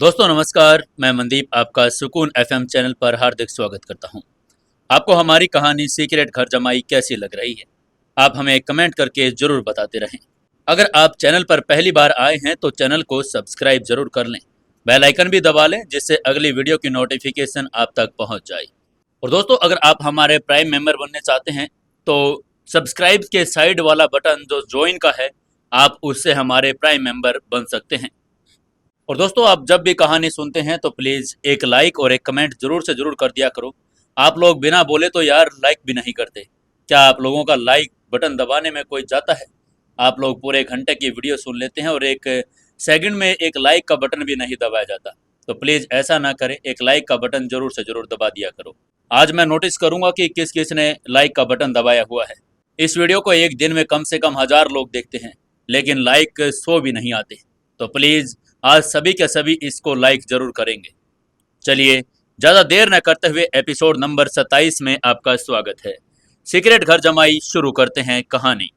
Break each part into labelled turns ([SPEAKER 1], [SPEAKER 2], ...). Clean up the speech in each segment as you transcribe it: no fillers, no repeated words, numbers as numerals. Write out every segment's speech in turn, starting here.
[SPEAKER 1] दोस्तों नमस्कार, मैं मनदीप आपका सुकून एफएम चैनल पर हार्दिक स्वागत करता हूं। आपको हमारी कहानी सीक्रेट घर जमाई कैसी लग रही है? आप हमें कमेंट करके जरूर बताते रहें। अगर आप चैनल पर पहली बार आए हैं तो चैनल को सब्सक्राइब जरूर कर लें। बेल आइकन भी दबा लें जिससे अगली वीडियो की नोटिफिकेशन आप तक पहुंच जाए। और दोस्तों अगर आप हमारे प्राइम मेंबर बनने चाहते हैं तो सब्सक्राइब के साइड वाला बटन जो ज्वाइन का है, आप उससे हमारे प्राइम मेंबर बन सकते हैं। और दोस्तों आप जब भी कहानी सुनते हैं तो प्लीज़ एक लाइक और एक कमेंट जरूर से जरूर कर दिया करो। आप लोग बिना बोले तो यार लाइक भी नहीं करते। क्या आप लोगों का लाइक बटन दबाने में कोई जाता है? आप लोग पूरे घंटे की वीडियो सुन लेते हैं और एक सेकंड में एक लाइक का बटन भी नहीं दबाया जाता। तो प्लीज़ ऐसा ना करें, एक लाइक का बटन जरूर से जरूर दबा दिया करो। आज मैं नोटिस करूंगा कि किस किस ने लाइक का बटन दबाया हुआ है। इस वीडियो को एक दिन में कम से कम 1000 लोग देखते हैं, लेकिन लाइक 100 भी नहीं आते। तो प्लीज़ आज सभी के सभी इसको लाइक जरूर करेंगे। चलिए ज़्यादा देर न करते हुए एपिसोड नंबर 27 में आपका स्वागत है। सीक्रेट घर जमाई शुरू करते हैं कहानी।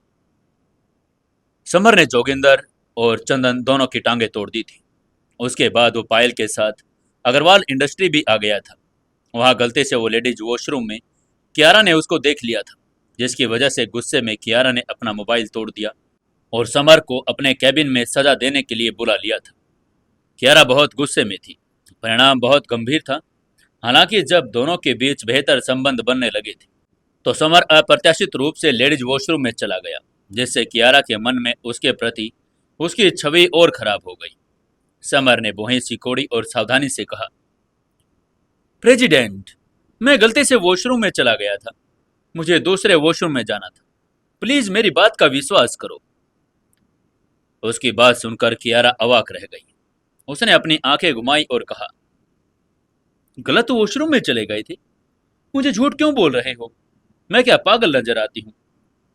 [SPEAKER 1] समर ने जोगिंदर और चंदन दोनों की टांगे तोड़ दी थी। उसके बाद वो पायल के साथ अग्रवाल इंडस्ट्री भी आ गया था। वहाँ गलती से वो लेडीज वॉशरूम में कियारा ने उसको देख लिया था, जिसकी वजह से गुस्से में कियारा ने अपना मोबाइल तोड़ दिया और समर को अपने कैबिन में सजा देने के लिए बुला लिया था। कियारा बहुत गुस्से में थी। परिणाम बहुत गंभीर था। हालांकि जब दोनों के बीच बेहतर संबंध बनने लगे थे तो समर अप्रत्याशित रूप से लेडीज वॉशरूम में चला गया, जिससे कियारा के मन में उसके प्रति उसकी छवि और खराब हो गई। समर ने भौहें सिकोड़ी और सावधानी से कहा, प्रेसिडेंट, मैं गलती से वॉशरूम में चला गया था। मुझे दूसरे वॉशरूम में जाना था। प्लीज मेरी बात का विश्वास करो। उसकी बात सुनकर कियारा अवाक रह गई। उसने अपनी आंखें घुमाई और कहा, गलत वॉशरूम में चले गए थे? मुझे झूठ क्यों बोल रहे हो? मैं क्या पागल नजर आती हूँ?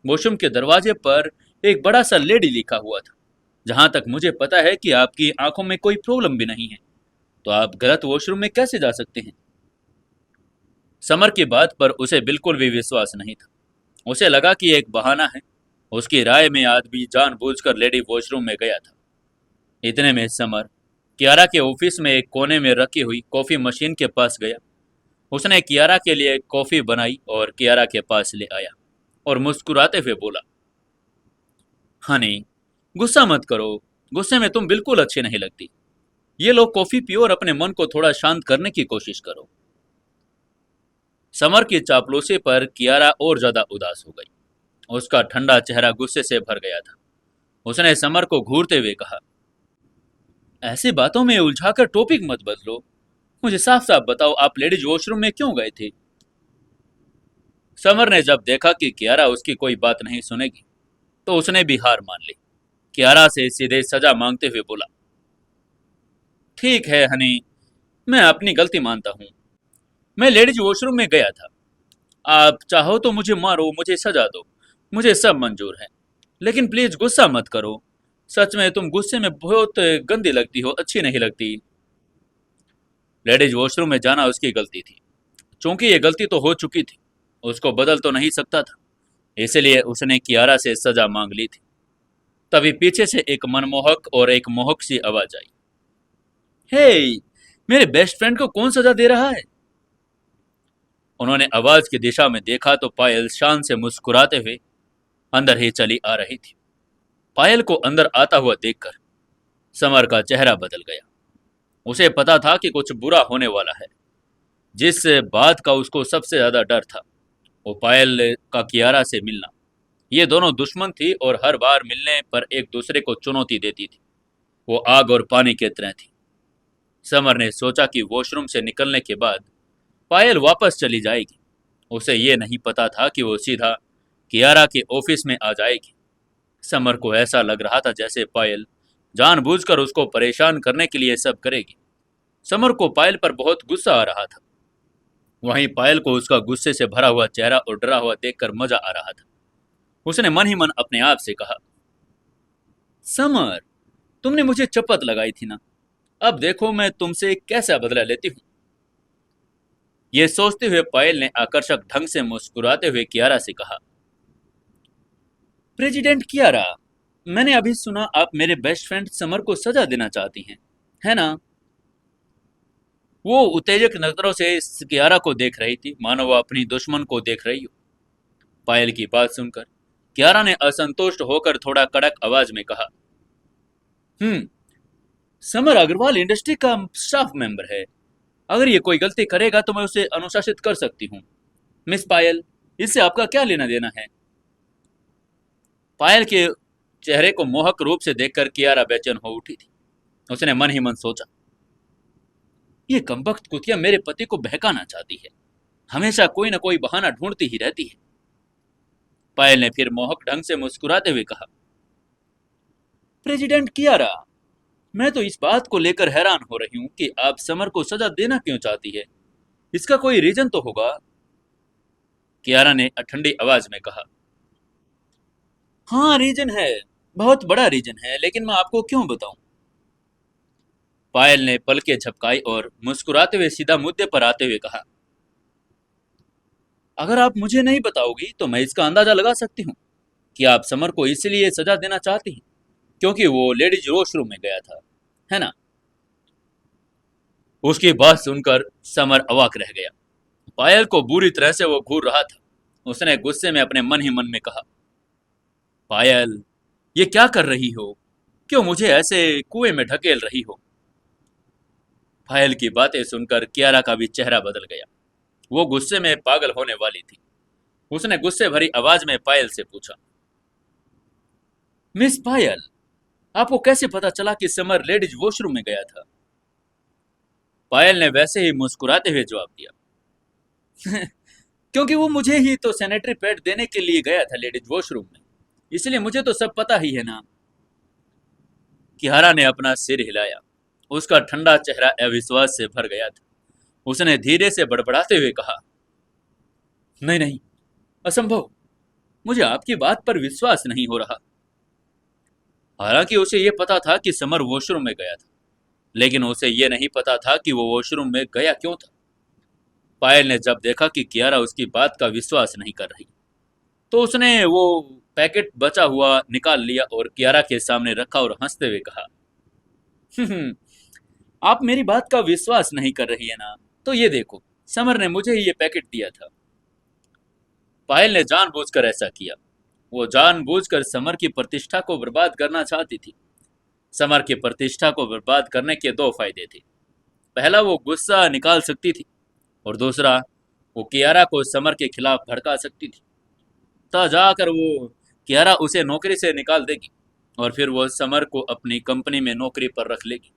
[SPEAKER 1] वॉशरूम के दरवाजे पर एक बड़ा सा लेडी लिखा हुआ था। जहां तक मुझे पता है कि आपकी आंखों में कोई प्रॉब्लम भी नहीं है, तो आप गलत वॉशरूम में कैसे जा सकते हैं? समर की बात पर उसे बिल्कुल भी विश्वास नहीं था। उसे लगा कि एक बहाना है। उसकी राय में आदमी जानबूझकर लेडी वॉशरूम में गया था। इतने में समर कियारा के ऑफिस में एक कोने में रखी हुई कॉफी मशीन के पास गया। उसने कियारा के लिए कॉफी बनाई और कियारा के पास ले आया और मुस्कुराते हुए बोला, हनी, गुस्सा मत करो। गुस्से में तुम बिल्कुल अच्छी नहीं लगती। ये लो कॉफी पियो और अपने मन को थोड़ा शांत करने की कोशिश करो। समर की चापलूसी पर कियारा और ज्यादा उदास हो गई। उसका ठंडा चेहरा गुस्से से भर गया था। उसने समर को घूरते हुए कहा, ऐसी बातों में उलझाकर टॉपिक मत बदलो। मुझे साफ साफ बताओ, आप लेडीज वॉशरूम में क्यों गए थे? समर ने जब देखा कि कियारा उसकी कोई बात नहीं सुनेगी तो उसने भी हार मान ली। कियारा से सीधे सजा मांगते हुए बोला, ठीक है हनी, मैं अपनी गलती मानता हूँ। मैं लेडीज वॉशरूम में गया था। आप चाहो तो मुझे मारो, मुझे सजा दो, मुझे सब मंजूर है। लेकिन प्लीज गुस्सा मत करो। सच में तुम गुस्से में बहुत गंदी लगती हो, अच्छी नहीं लगती। लेडीज वॉशरूम में जाना उसकी गलती थी। चूंकि ये गलती तो हो चुकी थी, उसको बदल तो नहीं सकता था। इसलिए उसने कियारा से सजा मांग ली थी। तभी पीछे से एक मनमोहक और एक मोहक सी आवाज आई, हे, मेरे बेस्ट फ्रेंड को कौन सजा दे रहा है? उन्होंने आवाज की दिशा में देखा तो पायल शान से मुस्कुराते हुए अंदर ही चली आ रही थी। पायल को अंदर आता हुआ देखकर समर का चेहरा बदल गया। उसे पता था कि कुछ बुरा होने वाला है। जिस बात का उसको सबसे ज्यादा डर था वो पायल का कियारा से मिलना। ये दोनों दुश्मन थी और हर बार मिलने पर एक दूसरे को चुनौती देती थी। वो आग और पानी की तरह थी। समर ने सोचा कि वॉशरूम से निकलने के बाद पायल वापस चली जाएगी। उसे ये नहीं पता था कि वो सीधा कियारा के ऑफिस में आ जाएगी। समर को ऐसा लग रहा था जैसे पायल जानबूझकर उसको परेशान करने के लिए सब करेगी। समर को पायल पर बहुत गुस्सा आ रहा था। वहीं पायल को उसका गुस्से से भरा हुआ चेहरा और डरा हुआ देखकर मजा आ रहा था। उसने मन ही मन अपने आप से कहा, समर, तुमने मुझे चपत लगाई थी ना, अब देखो मैं तुमसे कैसा बदला लेती हूँ। ये सोचते हुए पायल ने आकर्षक ढंग से मुस्कुराते हुए कियारा से कहा, प्रेसिडेंट कियारा, मैंने अभी सुना आप मेरे बेस्ट फ्रेंड समर को सजा देना चाहती हैं, है ना? वो उत्तेजक नजरों से कियारा को देख रही थी, मानो वो अपनी दुश्मन को देख रही हो। पायल की बात सुनकर कियारा ने असंतुष्ट होकर थोड़ा कड़क आवाज में कहा, हम्म समर अग्रवाल इंडस्ट्री का स्टाफ मेंबर है। अगर ये कोई गलती करेगा तो मैं उसे अनुशासित कर सकती हूँ। मिस पायल, इससे आपका क्या लेना देना है? पायल के चेहरे को मोहक रूप से देखकर कियारा बेचैन हो उठी थी। उसने मन ही मन सोचा, ये कमबख्त कुतिया मेरे पति को बहकाना चाहती है। हमेशा कोई ना कोई बहाना ढूंढती ही रहती है। पायल ने फिर मोहक ढंग से मुस्कुराते हुए कहा, प्रेसिडेंट कियारा, मैं तो इस बात को लेकर हैरान हो रही हूँ कि आप समर को सजा देना क्यों चाहती है। इसका कोई रीजन तो होगा। कियारा ने ठंडी आवाज में कहा, हाँ रीजन है, बहुत बड़ा रीजन है, लेकिन मैं आपको क्यों बताऊं? पायल ने पलकें झपकाई और मुस्कुराते हुए सीधा मुद्दे पर आते हुए कहा, अगर आप मुझे नहीं बताओगी तो मैं इसका अंदाजा लगा सकती हूँ कि आप समर को इसलिए सजा देना चाहती हैं क्योंकि वो लेडीज वॉशरूम में गया था, है ना? उसकी बात सुनकर समर अवाक रह गया। पायल को बुरी तरह से वो घूर रहा था। उसने गुस्से में अपने मन ही मन में कहा, पायल, ये क्या कर रही हो? क्यों मुझे ऐसे कुएं में ढकेल रही हो? पायल की बातें सुनकर कियारा का भी चेहरा बदल गया। वो गुस्से में पागल होने वाली थी। उसने गुस्से भरी आवाज में पायल से पूछा, मिस पायल, आपको कैसे पता चला कि समर लेडीज वॉशरूम में गया था? पायल ने वैसे ही मुस्कुराते हुए जवाब दिया, क्योंकि वो मुझे ही तो सैनिटरी पैड देने के लिए गया था लेडीज वॉशरूम में, इसलिए मुझे तो सब पता ही है ना। किहारा ने अपना सिर हिलाया। उसका ठंडा चेहरा अविश्वास से भर गया था। उसने धीरे से बड़बड़ाते हुए कहा, नहीं नहीं, असंभव, मुझे आपकी बात पर विश्वास नहीं हो रहा। हालांकि उसे यह पता था कि समर वॉशरूम में गया था, लेकिन उसे यह नहीं पता था कि वो वॉशरूम में गया क्यों था। पायल ने जब देखा कि कियारा उसकी बात का विश्वास नहीं कर रही, तो उसने वो पैकेट बचा हुआ निकाल लिया और कियारा के सामने रखा और हंसते हुए कहा, आप मेरी बात का विश्वास नहीं कर रही है ना, तो ये देखो, समर ने मुझे ही ये पैकेट दिया था। पायल ने जानबूझकर ऐसा किया। वो जानबूझकर समर की प्रतिष्ठा को बर्बाद करना चाहती थी। समर की प्रतिष्ठा को बर्बाद करने के दो फायदे थे। पहला, वो गुस्सा निकाल सकती थी, और दूसरा, वो कियारा को समर के खिलाफ भड़का सकती थी। तब जाकर वो कियारा उसे नौकरी से निकाल देगी और फिर वो समर को अपनी कंपनी में नौकरी पर रख लेगी।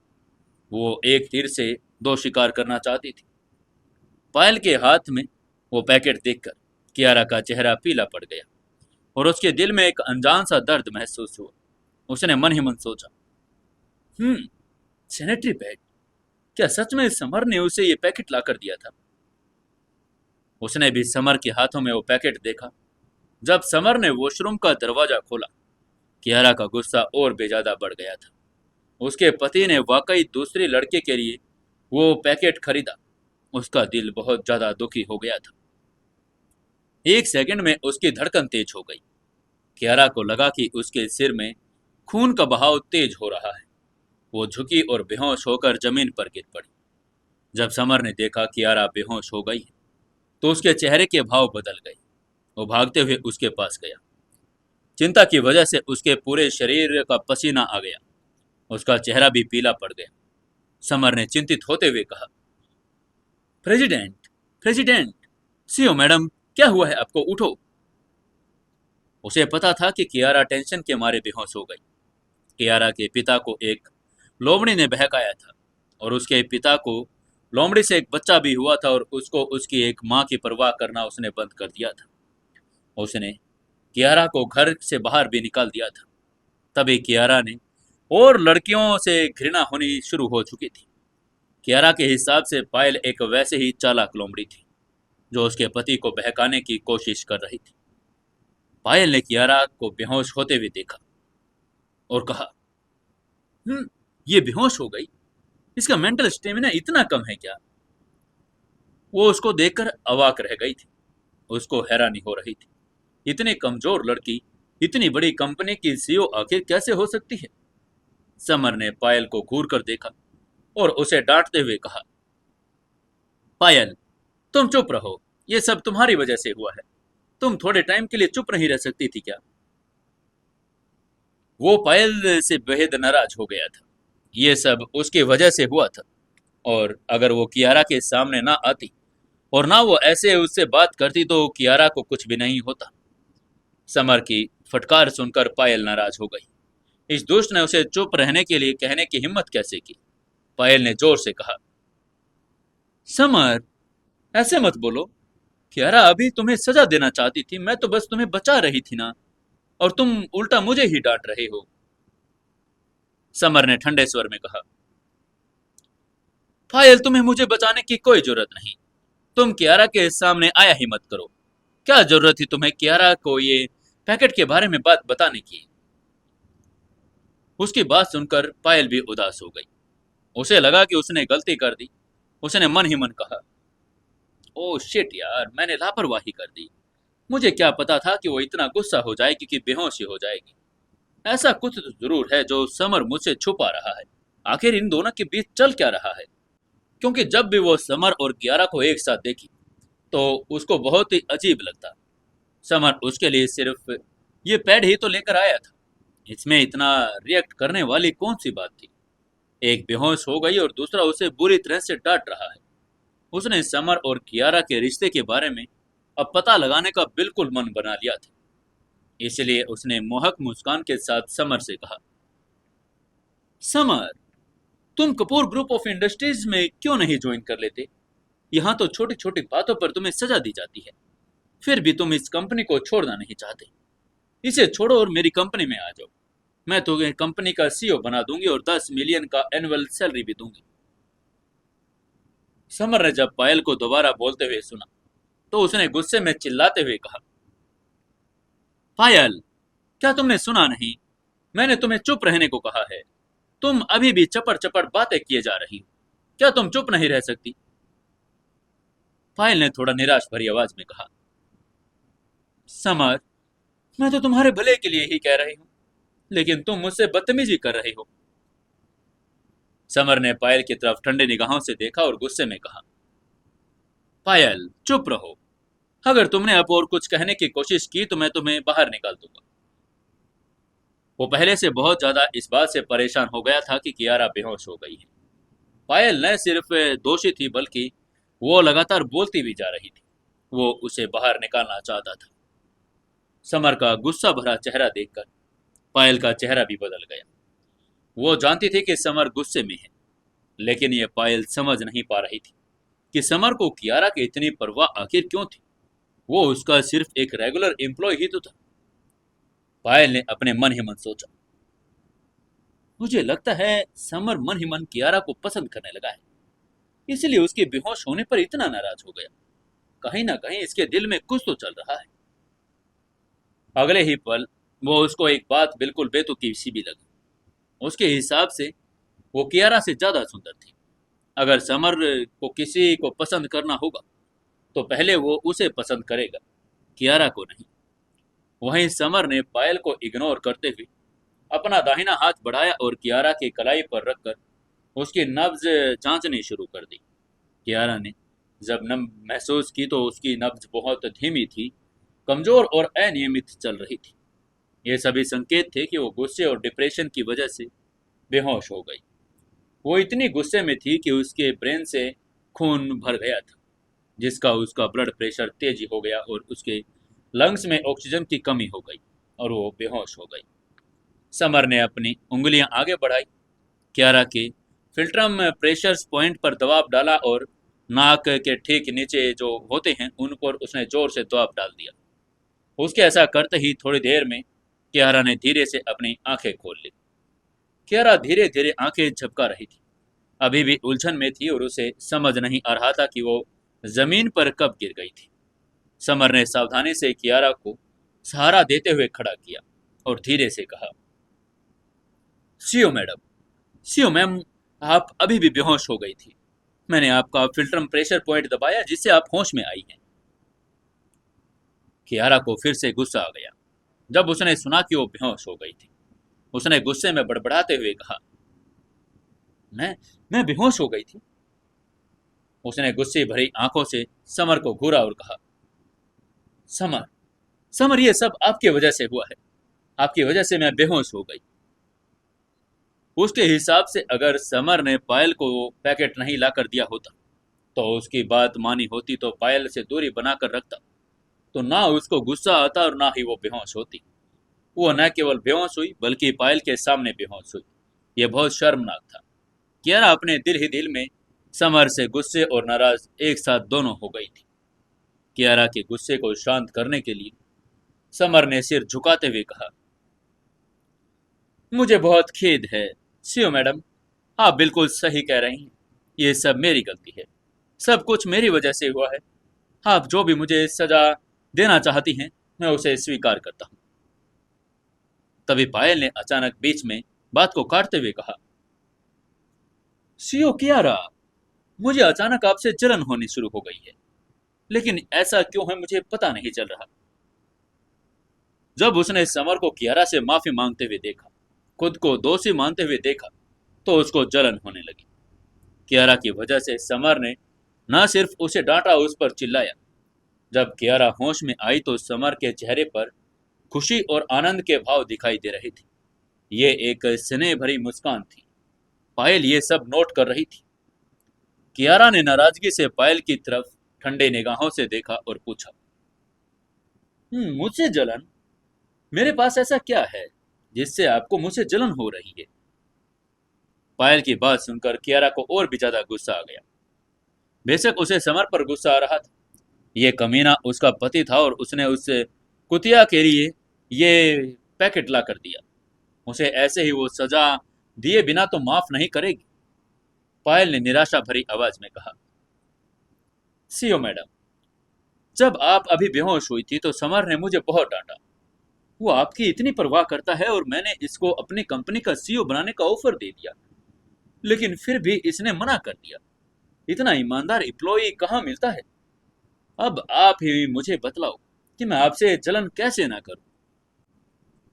[SPEAKER 1] वो एक तीर से दो शिकार करना चाहती थी। पायल के हाथ में वो पैकेट देखकर कियारा का चेहरा पीला पड़ गया और उसके दिल में एक अनजान सा दर्द महसूस हुआ। उसने मन ही मन सोचा, सैनिटरी पैड, क्या सच में समर ने उसे ये पैकेट लाकर दिया था? उसने भी समर के हाथों में वो पैकेट देखा। जब समर ने वॉशरूम का दरवाजा खोला, कियारा का गुस्सा और भी ज्यादा बढ़ गया था। उसके पति ने वाकई दूसरे लड़के के लिए वो पैकेट खरीदा। उसका दिल बहुत ज्यादा दुखी हो गया था। एक सेकंड में उसकी धड़कन तेज हो गई। कियारा को लगा कि उसके सिर में खून का बहाव तेज हो रहा है। वो झुकी और बेहोश होकर जमीन पर गिर पड़ी। जब समर ने देखा कियारा बेहोश हो गई है, तो उसके चेहरे के भाव बदल गए। वो भागते हुए उसके पास गया। चिंता की वजह से उसके पूरे शरीर का पसीना आ गया। उसका चेहरा भी पीला पड़ गया। समर ने चिंतित होते हुए कहा, प्रेसिडेंट, प्रेसिडेंट, सीओ मैडम, क्या हुआ है आपको? उठो। उसे पता था कि कियारा टेंशन के मारे बेहोश हो गई। कियारा के पिता को एक लोमड़ी ने बहकाया था और उसके पिता को लोमड़ी से एक बच्चा भी हुआ था और उसको उसकी एक माँ की परवाह करना उसने बंद कर दिया था। उसने कियारा को घर से बाहर भी निकाल दिया था। तभी कियारा ने और लड़कियों से घृणा होनी शुरू हो चुकी थी। कियारा के हिसाब से पायल एक वैसे ही चालाक लोमड़ी थी जो उसके पति को बहकाने की कोशिश कर रही थी। पायल ने कियारा को बेहोश होते हुए देखा और कहा, ये बेहोश हो गई? इसका मेंटल स्टेमिना इतना कम है क्या? वो उसको देखकर अवाक रह गई थी। उसको हैरानी हो रही थी, इतनी कमजोर लड़की इतनी बड़ी कंपनी की सीईओ आखिर कैसे हो सकती है? समर ने पायल को घूर कर देखा और उसे डांटते हुए कहा, पायल, तुम चुप रहो। ये सब तुम्हारी वजह से हुआ है। तुम थोड़े टाइम के लिए चुप नहीं रह सकती थी क्या? वो पायल से बेहद नाराज हो गया था। ये सब उसकी वजह से हुआ था, और अगर वो कियारा के सामने ना आती और ना वो ऐसे उससे बात करती तो कियारा को कुछ भी नहीं होता। समर की फटकार सुनकर पायल नाराज हो गई। इस दुष्ट ने उसे चुप रहने के लिए कहने की हिम्मत कैसे की? पायल ने जोर से कहा, समर, ऐसे मत बोलो। कियारा अभी तुम्हें सजा देना चाहती थी, मैं तो बस तुम्हें बचा रही थी ना, और तुम उल्टा मुझे ही डांट रहे हो। समर ने ठंडे स्वर में कहा, पायल, तुम्हें मुझे बचाने की कोई जरूरत नहीं। तुम कियारा के सामने आया ही मत करो। क्या जरूरत थी तुम्हें कियारा को ये पैकेट के बारे में बात बताने की? उसकी बात सुनकर पायल भी उदास हो गई। उसे लगा कि उसने गलती कर दी। उसने मन ही मन कहा, ओह शिट यार, मैंने लापरवाही कर दी। मुझे क्या पता था कि वो इतना गुस्सा हो जाएगी कि बेहोशी हो जाएगी। ऐसा कुछ तो जरूर है जो समर मुझसे छुपा रहा है। आखिर इन दोनों के बीच चल क्या रहा है? क्योंकि जब भी वो समर और कियारा को एक साथ देखी तो उसको बहुत ही अजीब लगता। समर उसके लिए सिर्फ ये पैड ही तो लेकर आया था। इसमें इतना रिएक्ट करने वाली कौन सी बात थी? एक बेहोश हो गई और दूसरा उसे बुरी तरह से डांट रहा है। उसने समर और कियारा के रिश्ते के बारे में अब पता लगाने का बिल्कुल मन बना लिया था। इसलिए उसने मोहक मुस्कान के साथ समर से कहा, समर, तुम कपूर ग्रुप ऑफ इंडस्ट्रीज में क्यों नहीं ज्वाइन कर लेते? यहाँ तो छोटी छोटी बातों पर तुम्हें सजा दी जाती है, फिर भी तुम इस कंपनी को छोड़ना नहीं चाहते। इसे छोड़ो और मेरी कंपनी में आ जाओ। मैं तुम्हें कंपनी का सीईओ बना दूंगी और 10 मिलियन का एनुअल सैलरी भी दूंगी। समर ने जब पायल को दोबारा बोलते हुए सुना तो उसने गुस्से में चिल्लाते हुए कहा, पायल, क्या तुमने सुना नहीं? मैंने तुम्हें चुप रहने को कहा है। तुम अभी भी चपड़ चपड़ बातें किए जा रही हो। क्या तुम चुप नहीं रह सकती? पायल ने थोड़ा निराश भरी आवाज में कहा, समर, मैं तो तुम्हारे भले के लिए ही कह रही हूँ, लेकिन तुम मुझसे बदतमीजी कर रही हो। समर ने पायल की तरफ ठंडे निगाहों से देखा और गुस्से में कहा, पायल, चुप रहो। अगर तुमने अब और कुछ कहने की कोशिश की तो मैं तुम्हें बाहर निकाल दूंगा। वो पहले से बहुत ज्यादा इस बात से परेशान हो गया था कि कियारा बेहोश हो गई है। पायल न सिर्फ दोषी थी बल्कि वो लगातार बोलती भी जा रही थी। वो उसे बाहर निकालना चाहता था। समर का गुस्सा भरा चेहरा देखकर पायल का चेहरा भी बदल गया। वो जानती थी कि समर गुस्से में है, लेकिन ये पायल समझ नहीं पा रही थी कि समर को कियारा की इतनी परवाह आखिर क्यों थी। वो उसका सिर्फ एक रेगुलर एम्प्लॉय ही तो था। पायल ने अपने मन ही मन सोचा, मुझे लगता है समर मन ही मन कियारा को पसंद करने लगा है, इसलिए उसके बेहोश होने पर इतना नाराज हो गया। कहीं ना कहीं इसके दिल में कुछ तो चल रहा है। अगले ही पल वो उसको एक बात बिल्कुल बेतुकी सी भी लगी। उसके हिसाब से वो कियारा से ज्यादा सुंदर थी। अगर समर को किसी को पसंद करना होगा तो पहले वो उसे पसंद करेगा, कियारा को नहीं। वहीं समर ने पायल को इग्नोर करते हुए अपना दाहिना हाथ बढ़ाया और कियारा की कलाई पर रखकर उसकी नब्ज जांचनी शुरू कर दी। कियारा ने जब नम महसूस की तो उसकी नब्ज बहुत धीमी थी, कमजोर और अनियमित चल रही थी। ये सभी संकेत थे कि वो गुस्से और डिप्रेशन की वजह से बेहोश हो गई। वो इतनी गुस्से में थी कि उसके ब्रेन से खून भर गया था, जिसका उसका ब्लड प्रेशर तेजी हो गया और उसके लंग्स में ऑक्सीजन की कमी हो गई और वो बेहोश हो गई। समर ने अपनी उंगलियां आगे बढ़ाई, क्यारा के फिल्ट्रम प्रेशर पॉइंट पर दबाव डाला और नाक के ठीक नीचे जो होते हैं उन पर उसने जोर से दबाव डाल दिया। उसके ऐसा करते ही थोड़ी देर में क्यारा ने धीरे से अपनी आंखें खोल ली। क्यारा धीरे धीरे आंखें झपका रही थी, अभी भी उलझन में थी और उसे समझ नहीं आ रहा था कि वो जमीन पर कब गिर गई थी। समर ने सावधानी से कियारा को सहारा देते हुए खड़ा किया और धीरे से कहा, सीओ मैडम, सीओ मैम, आप अभी भी बेहोश हो गई थी। मैंने आपका फिल्टर प्रेशर पॉइंट दबाया जिससे आप होश में आई हैं। कियारा को फिर से गुस्सा आ गया जब उसने सुना कि वो बेहोश हो गई थी। उसने गुस्से में बड़बड़ाते हुए कहा, मैं मैं बेहोश हो गई थी? उसने गुस्से भरी आंखों से समर को घूरा और कहा, समर, समर, ये सब आपकी वजह से हुआ है। आपकी वजह से मैं बेहोश हो गई। उसके हिसाब से अगर समर ने पायल को पैकेट नहीं लाकर दिया होता तो उसकी बात मानी होती तो पायल से दूरी बनाकर रखता, तो ना उसको गुस्सा आता और ना ही वो बेहोश होती। वो न केवल बेहोश हुई बल्कि पायल के सामने बेहोश हुई। यह बहुत शर्मनाक था। कियारा अपने दिल ही दिल में समर से गुस्से और नाराज एक साथ दोनों हो गई थी। कियारा के गुस्से को शांत करने के लिए समर ने सिर झुकाते हुए कहा, मुझे बहुत खेद है सीओ मैडम, आप बिल्कुल सही कह रही हैं। ये सब मेरी गलती है। सब कुछ मेरी वजह से हुआ है। आप जो भी मुझे सजा देना चाहती हैं मैं उसे स्वीकार करता हूँ। तभी पायल ने अचानक बीच में बात को काटते हुए कहा, सीओ कियारा, मुझे अचानक आपसे जलन होनी शुरू हो गई है, लेकिन ऐसा क्यों है मुझे पता नहीं चल रहा। जब उसने समर को कियारा से माफी मांगते हुए देखा, खुद को दोषी मानते हुए देखा, तो उसको जलन होने लगी। कियारा की वजह से समर ने न सिर्फ उसे डांटा, उस पर चिल्लाया। जब कियारा होश में आई तो समर के चेहरे पर खुशी और आनंद के भाव दिखाई दे रहे थे। ये एक स्नेह भरी मुस्कान थी। पायल ये सब नोट कर रही थी। कियारा ने नाराजगी से पायल की तरफ ठंडे निगाहों से देखा और पूछा, मुझसे जलन? मेरे पास ऐसा क्या है जिससे आपको मुझसे जलन हो रही है? पायल की बात सुनकर कियारा को और भी ज्यादा गुस्सा आ गया। बेशक उसे समर पर गुस्सा आ रहा था। ये कमीना उसका पति था और उसने उससे कुतिया के लिए ये पैकेट ला कर दिया। उसे ऐसे ही वो सजा दिए बिना तो माफ नहीं करेगी। पायल ने निराशा भरी आवाज में कहा, सीओ मैडम, जब आप अभी बेहोश हुई थी तो समर ने मुझे बहुत डांटा। वो आपकी इतनी परवाह करता है और मैंने इसको अपनी कंपनी का सीईओ बनाने का ऑफर दे दिया, लेकिन फिर भी इसने मना कर दिया। इतना ईमानदार एम्प्लॉय कहाँ मिलता है। अब आप ही मुझे बतलाओ कि मैं आपसे जलन कैसे ना करूं।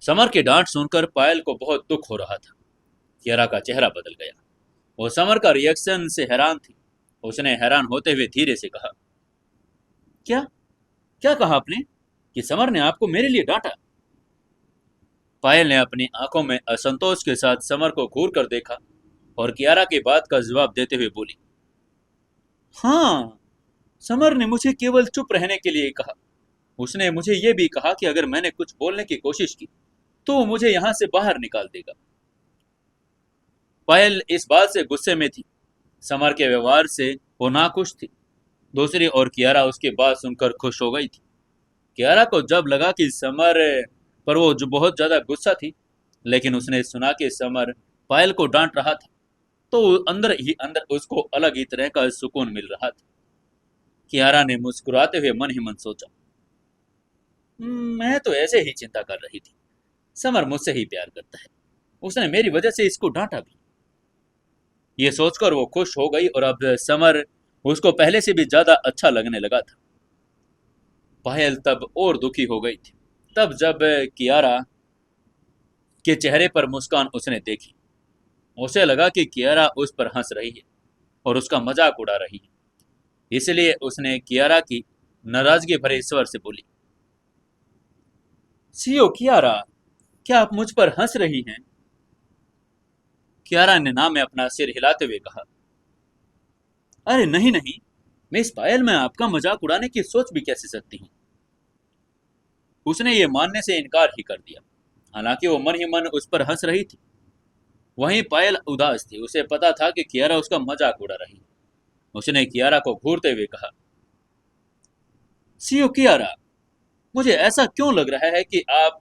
[SPEAKER 1] समर की डांट सुनकर पायल को बहुत दुख हो रहा था। कियारा का चेहरा बदल गया। वो समर का रिएक्शन से हैरान थी। उसने हैरान होते हुए धीरे से कहा, क्या क्या कहा आपने कि समर ने आपको मेरे लिए डांटा? पायल ने अपनी आंखों में असंतोष के साथ समर को घूर कर देखा और कियारा की बात का जवाब देते हुए बोली, हाँ, समर ने मुझे केवल चुप रहने के लिए कहा। उसने मुझे यह भी कहा कि अगर मैंने कुछ बोलने की कोशिश की तो वो मुझे यहां से बाहर निकाल देगा। पायल इस बात से गुस्से में थी। समर के व्यवहार से वो नाखुश थी। दूसरी ओर कियारा उसकी बात सुनकर खुश हो गई थी। कियारा को जब लगा कि समर पर वो जो बहुत ज्यादा गुस्सा थी, लेकिन उसने सुना कि समर पायल को डांट रहा था, तो अंदर ही अंदर उसको अलग ही तरह का सुकून मिल रहा था। कियारा ने मुस्कुराते हुए मन ही मन सोचा, मैं तो ऐसे ही चिंता कर रही थी। समर मुझसे ही प्यार करता है। उसने मेरी वजह से इसको डांटा भी। ये सोचकर वो खुश हो गई और अब समर उसको पहले से भी ज्यादा अच्छा लगने लगा था। पायल तब और दुखी हो गई थी। तब जब कियारा के चेहरे पर मुस्कान उसने देखी, उसे लगा कि कियारा उस पर हंस रही है और उसका मजाक उड़ा रही है। इसलिए उसने कियारा की नाराजगी भरे स्वर से बोली, सीओ कियारा, क्या आप मुझ पर हंस रही हैं? कियारा ने ना में अपना सिर हिलाते हुए कहा, अरे नहीं नहीं, मिस पायल, मैं आपका मजाक उड़ाने की सोच भी कैसे सकती हूँ। उसने ये मानने से इनकार ही कर दिया। हालांकि वो मन ही मन उस पर हंस रही थी। वहीं पायल उदास थी। उसे पता था कि कियारा उसका मजाक उड़ा रही है। उसने कियारा को घूरते हुए कहा, सीओ कियारा, मुझे ऐसा क्यों लग रहा है कि आप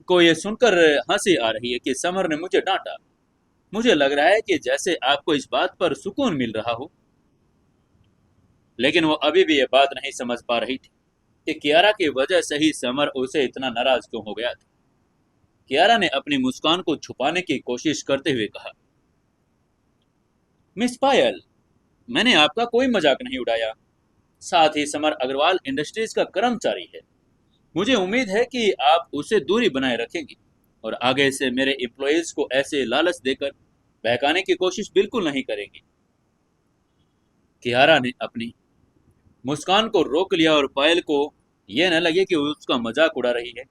[SPEAKER 1] को ये सुनकर हंसी आ रही है कि समर ने मुझे डांटा। मुझे लग रहा है कि जैसे आपको इस बात पर सुकून मिल रहा हो। लेकिन वो अभी भी ये बात नहीं समझ पा रही थी कि कियारा की वजह से ही समर उसे इतना नाराज क्यों हो गया था। कियारा ने अपनी मुस्कान को छुपाने की कोशिश करते हुए कहा, मिस पायल, मैंने आपका कोई मजाक नहीं उड़ाया। साथ ही समर अग्रवाल इंडस्ट्रीज का कर्मचारी है। मुझे उम्मीद है कि आप उसे दूरी बनाए रखेंगी और आगे से मेरे एम्प्लॉयज को ऐसे लालच देकर बहकाने की कोशिश बिल्कुल नहीं करेंगी। कियारा ने अपनी मुस्कान को रोक लिया और पायल को यह न लगे कि उसका मजाक उड़ा रही है,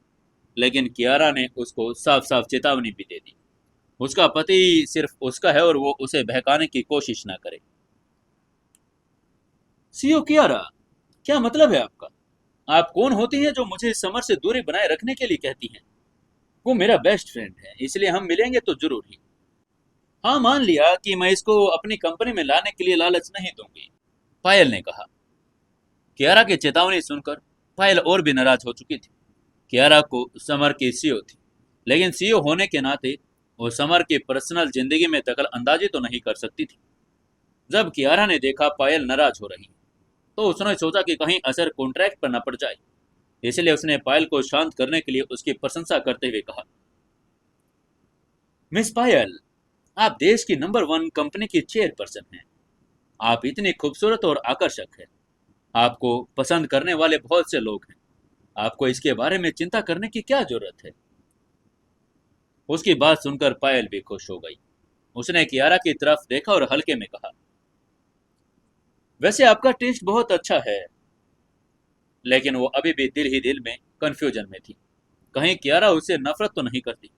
[SPEAKER 1] लेकिन कियारा ने उसको साफ साफ चेतावनी भी दे दी। उसका पति सिर्फ उसका है और वो उसे बहकाने की कोशिश ना करे। सीओ कियारा, क्या मतलब है आपका? आप कौन होती हैं जो मुझे समर से दूरी बनाए रखने के लिए कहती हैं? वो मेरा बेस्ट फ्रेंड है, इसलिए हम मिलेंगे तो जरूर ही। हाँ, मान लिया कि मैं इसको अपनी कंपनी में लाने के लिए लालच नहीं दूंगी, पायल ने कहा। कियारा की चेतावनी सुनकर पायल और भी नाराज हो चुकी थी। कियारा को समर की सीईओ थी, लेकिन सीईओ होने के नाते वो समर की पर्सनल जिंदगी में दखल अंदाजी तो नहीं कर सकती थी। जब कियारा ने देखा पायल नाराज हो रही है, तो उसने सोचा कि कहीं असर कॉन्ट्रैक्ट पर न पड़ जाए। इसलिए उसने पायल को शांत करने के लिए उसकी प्रशंसा करते हुए कहा, मिस पायल, आप देश की नंबर 1 कंपनी की चेयरपर्सन हैं। आप इतनी खूबसूरत और आकर्षक हैं। आपको पसंद करने वाले बहुत से लोग हैं। आपको इसके बारे में चिंता करने की क्या जरूरत है? उसकी बात सुनकर पायल भी खुश हो गई। उसने कियारा की तरफ देखा और हल्के में कहा, वैसे आपका टेस्ट बहुत अच्छा है। लेकिन वो अभी भी दिल ही दिल में कंफ्यूजन में थी। कहीं कियारा उससे नफरत तो नहीं करती?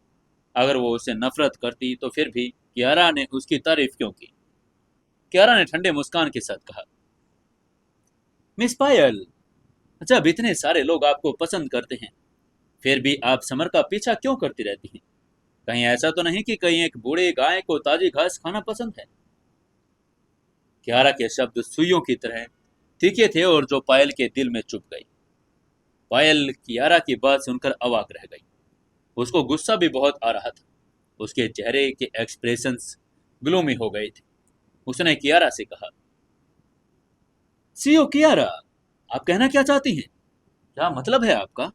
[SPEAKER 1] अगर वो उससे नफरत करती तो फिर भी कियारा ने उसकी तारीफ क्यों की? कियारा ने ठंडे मुस्कान के साथ कहा, मिस पायल, जब इतने सारे लोग आपको पसंद करते हैं, फिर भी आप समर का पीछा क्यों करती रहती हैं? कहीं ऐसा तो नहीं कि कहीं एक बूढ़े गाय को ताजी घास खाना पसंद है? कियारा के शब्द सुइयों की तरह तीखे थे और जो पायल के दिल में चुभ गई। पायल कियारा की बात सुनकर अवाक रह गई। उसको गुस्सा भी बहुत आ रहा था। उसके चेहरे के एक्सप्रेशंस ग्लूमी हो गए थे। उसने कियारा से कहा, सीओ कियारा, आप कहना क्या चाहती हैं? क्या मतलब है आपका?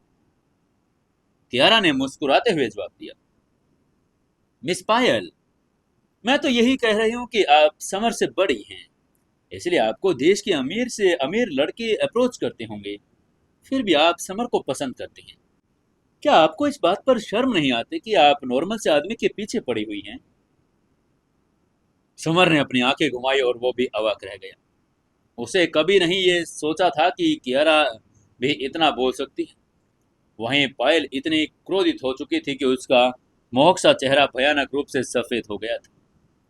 [SPEAKER 1] कियारा ने मुस्कुराते हुए जवाब दिया, मिस पायल, मैं तो यही कह रही हूँ कि आप समर से बड़ी हैं, इसलिए आपको देश के अमीर से अमीर लड़के अप्रोच करते होंगे, फिर भी आप समर को पसंद करते हैं। क्या आपको इस बात पर शर्म नहीं आती कि आप नॉर्मल से आदमी के पीछे पड़ी हुई हैं? समर ने अपनी आंखें घुमाई और वो भी अवाक रह गया। उसे कभी नहीं ये सोचा था कि कियारा भी इतना बोल सकती है। वहीं पायल इतनी क्रोधित हो चुकी थी कि उसका मोहक सा चेहरा भयानक रूप से सफेद हो गया था।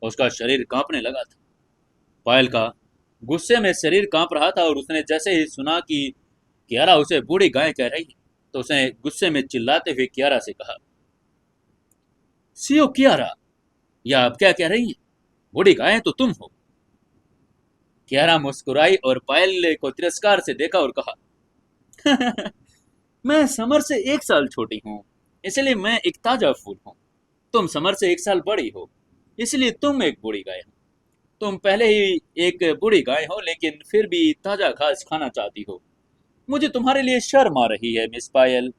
[SPEAKER 1] उसका शरीर कांपने लगा था। पायल का गुस्से में शरीर कांप रहा था और उसने जैसे ही सुना कि कियारा उसे बूढ़ी गाय कह रही है, तो उसने गुस्से में चिल्लाते हुए कियारा से कहा, सीओ कियारा, या आप क्या कह रही हैं? बूढ़ी गाय तो तुम हो। कियारा मुस्कुराई और पायल को तिरस्कार से देखा और कहा, मैं समर से 1 साल छोटी हूँ, इसलिए मैं एक ताजा फूल हूँ। तुम समर से 1 साल बड़ी हो, इसलिए तुम एक बूढ़ी गाय हो। तुम पहले ही एक बूढ़ी गाय हो, लेकिन फिर भी ताजा घास खाना चाहती हो। मुझे तुम्हारे लिए शर्म आ रही है, मिस पायल।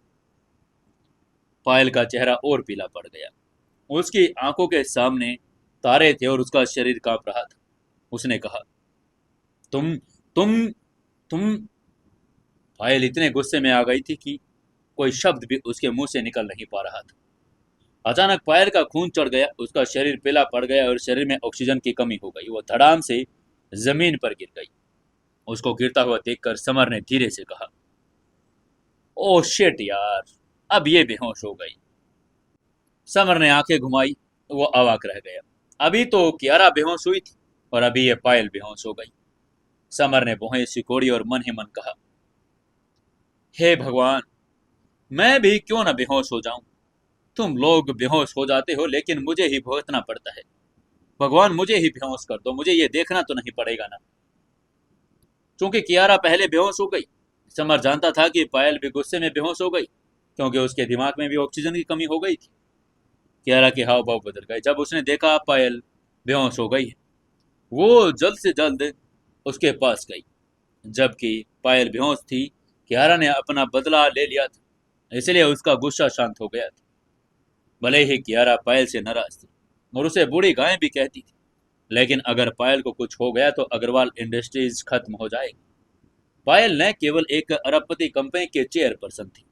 [SPEAKER 1] पायल का चेहरा और पीला पड़ गया। उसकी आंखों के सामने तारे थे और उसका शरीर कांप रहा था। उसने कहा, तुम तुम तुम पायल इतने गुस्से में आ गई थी कि कोई शब्द भी उसके मुंह से निकल नहीं पा रहा था। अचानक पायल का खून चढ़ गया, उसका शरीर पीला पड़ गया और शरीर में ऑक्सीजन की कमी हो गई। वो धड़ाम से जमीन पर गिर गई। उसको गिरता हुआ देखकर समर ने धीरे से कहा, ओह शिट यार, अब ये बेहोश हो गई। समर ने आंखें घुमाई। वो अवाक रह गया। अभी तो कियारा बेहोश हुई थी और अभी ये पायल बेहोश हो गई। समर ने भौहें सिकोड़ी और मन ही मन कहा, हे भगवान, मैं भी क्यों ना बेहोश हो जाऊं। तुम लोग बेहोश हो जाते हो, लेकिन मुझे ही भुगतना पड़ता है। भगवान, मुझे ही बेहोश कर दो, मुझे ये देखना तो नहीं पड़ेगा ना। चूंकि कियारा पहले बेहोश हो गई, समर जानता था कि पायल भी गुस्से में बेहोश हो गई, क्योंकि उसके दिमाग में भी ऑक्सीजन की कमी हो गई थी। कियारा के हाव भाव बदल गए जब उसने देखा पायल बेहोश हो गई है। वो जल्द से जल्द उसके पास गई। जबकि पायल बेहोश थी, कियारा ने अपना बदला ले लिया था, इसलिए उसका गुस्सा शांत हो गया था। भले ही कियारा पायल से नाराज थी और उसे बूढ़ी गाय भी कहती थी, लेकिन अगर पायल को कुछ हो गया तो अग्रवाल इंडस्ट्रीज खत्म हो जाएगी। पायल न केवल एक अरबपति कंपनी के चेयरपर्सन थी,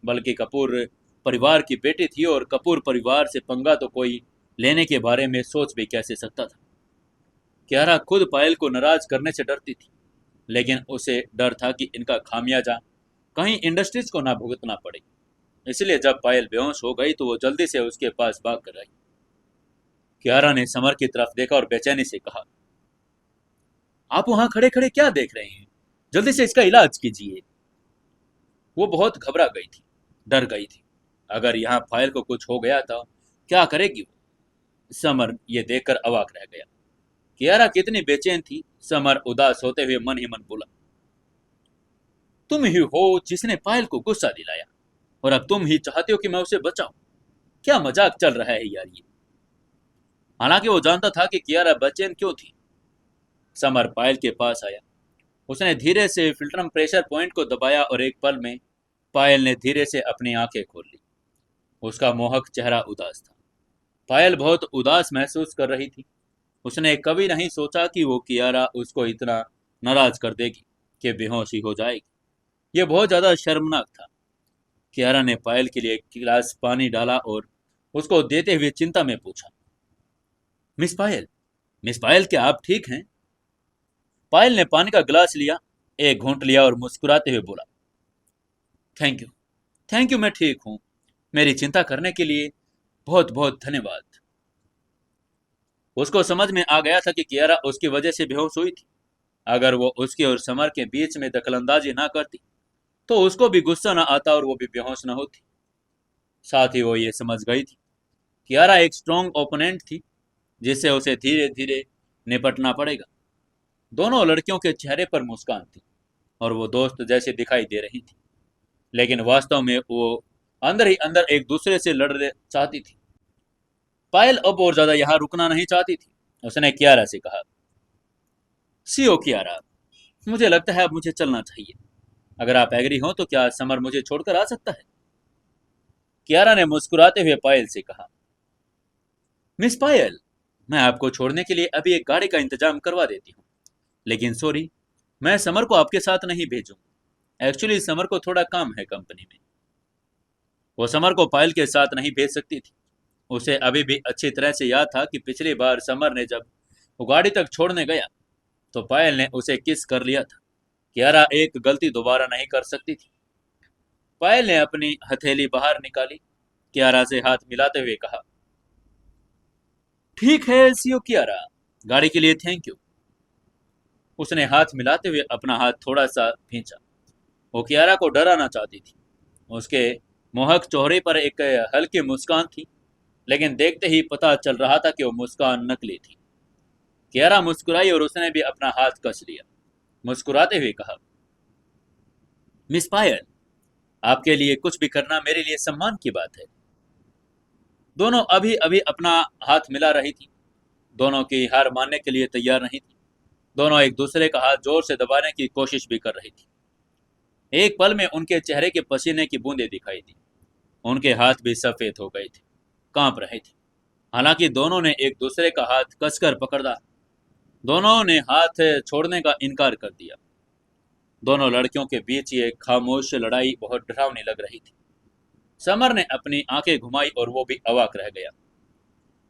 [SPEAKER 1] बल्कि कपूर परिवार की बेटी थी और कपूर परिवार से पंगा तो कोई लेने के बारे में सोच भी कैसे सकता था। कियारा खुद पायल को नाराज करने से डरती थी, लेकिन उसे डर था कि इनका खामियाजा कहीं इंडस्ट्रीज को ना भुगतना पड़े। इसलिए जब पायल बेहोश हो गई तो वो जल्दी से उसके पास भाग कर आई। कियारा ने समर की तरफ देखा और बेचैनी से कहा, आप वहां खड़े खड़े क्या देख रहे हैं? जल्दी से इसका इलाज कीजिए। वो बहुत घबरा गई थी, डर गई थी। अगर यहाँ पायल को कुछ हो गया तो क्या करेगी वो? समर ये देखकर अवाक रह गया। कियारा कितनी बेचैन थी। समर उदास होते हुए मन ही मन बोला, तुम ही हो जिसने पायल को गुस्सा दिलाया, और अब तुम ही चाहते हो कि मैं उसे बचाऊं। क्या मजाक चल रहा है यार ये। हालांकि वो जानता था कि कियारा बेचैन क्यों थी। समर पायल के पास आया। उसने धीरे से फिल्टर प्रेशर पॉइंट को दबाया और एक पल में पायल ने धीरे से अपनी आंखें खोल ली। उसका मोहक चेहरा उदास था। पायल बहुत उदास महसूस कर रही थी। उसने कभी नहीं सोचा कि वो कियारा उसको इतना नाराज कर देगी कि बेहोश ही हो जाएगी। यह बहुत ज्यादा शर्मनाक था। कियारा ने पायल के लिए एक गिलास पानी डाला और उसको देते हुए चिंता में पूछा, मिस पायल, मिस पायल, क्या आप ठीक हैं? पायल ने पानी का गिलास लिया, एक घूंट लिया और मुस्कुराते हुए बोला, थैंक यू, थैंक यू, मैं ठीक हूं। मेरी चिंता करने के लिए बहुत बहुत धन्यवाद। उसको समझ में आ गया था कि कियारा उसकी वजह से बेहोश हुई थी। अगर वो उसके और समर के बीच में दखलंदाजी ना करती तो उसको भी गुस्सा ना आता और वो भी बेहोश ना होती। साथ ही वो ये समझ गई थी, कियारा एक स्ट्रॉन्ग ओपोनेंट थी जिससे उसे धीरे धीरे निपटना पड़ेगा। दोनों लड़कियों के चेहरे पर मुस्कान थी और वो दोस्त जैसे दिखाई दे रही थी, लेकिन वास्तव में वो अंदर ही अंदर एक दूसरे से लड़ने चाहती थी। पायल अब और ज्यादा यहाँ रुकना नहीं चाहती थी। उसने कियारा से कहा, सीओ कियारा, मुझे लगता है अब मुझे चलना चाहिए। अगर आप एग्री हो तो क्या समर मुझे छोड़कर आ सकता है? कियारा ने मुस्कुराते हुए पायल से कहा, मिस पायल, मैं आपको छोड़ने के लिए अभी एक गाड़ी का इंतजाम करवा देती हूँ, लेकिन सॉरी, मैं समर को आपके साथ नहीं भेजूंगा। एक्चुअली समर को थोड़ा काम है कंपनी में। वो समर को पायल के साथ नहीं भेज सकती थी। उसे अभी भी अच्छी तरह से याद था कि पिछली बार समर ने जब वो गाड़ी तक छोड़ने गया तो पायल ने उसे किस कर लिया था। कियारा एक गलती दोबारा नहीं कर सकती थी। पायल ने अपनी हथेली बाहर निकाली, कियारा से हाथ मिलाते हुए कहा, ठीक है सीओ कियारा, गाड़ी के लिए थैंक यू। उसने हाथ मिलाते हुए अपना हाथ थोड़ा सा खींचा। वो कियारा को डराना चाहती थी। उसके मोहक चेहरे पर एक हल्की मुस्कान थी, लेकिन देखते ही पता चल रहा था कि वो मुस्कान नकली थी। कियारा मुस्कुराई और उसने भी अपना हाथ कस लिया। मुस्कुराते हुए कहा, मिस पायल, आपके लिए कुछ भी करना मेरे लिए सम्मान की बात है। दोनों अभी अभी अपना हाथ मिला रही थी। दोनों की हार मानने के लिए तैयार नहीं थी। दोनों एक दूसरे का हाथ जोर से दबाने की कोशिश भी कर रही थी। एक पल में उनके चेहरे के पसीने की बूंदें दिखाई दी। उनके हाथ भी सफेद हो गए थे, कांप रहे थे। हालांकि दोनों ने एक दूसरे का हाथ कसकर पकड़ा। दोनों ने हाथ छोड़ने का इनकार कर दिया। दोनों लड़कियों के बीच ये खामोश लड़ाई बहुत डरावनी लग रही थी। समर ने अपनी आंखें घुमाई और वो भी अवाक रह गया।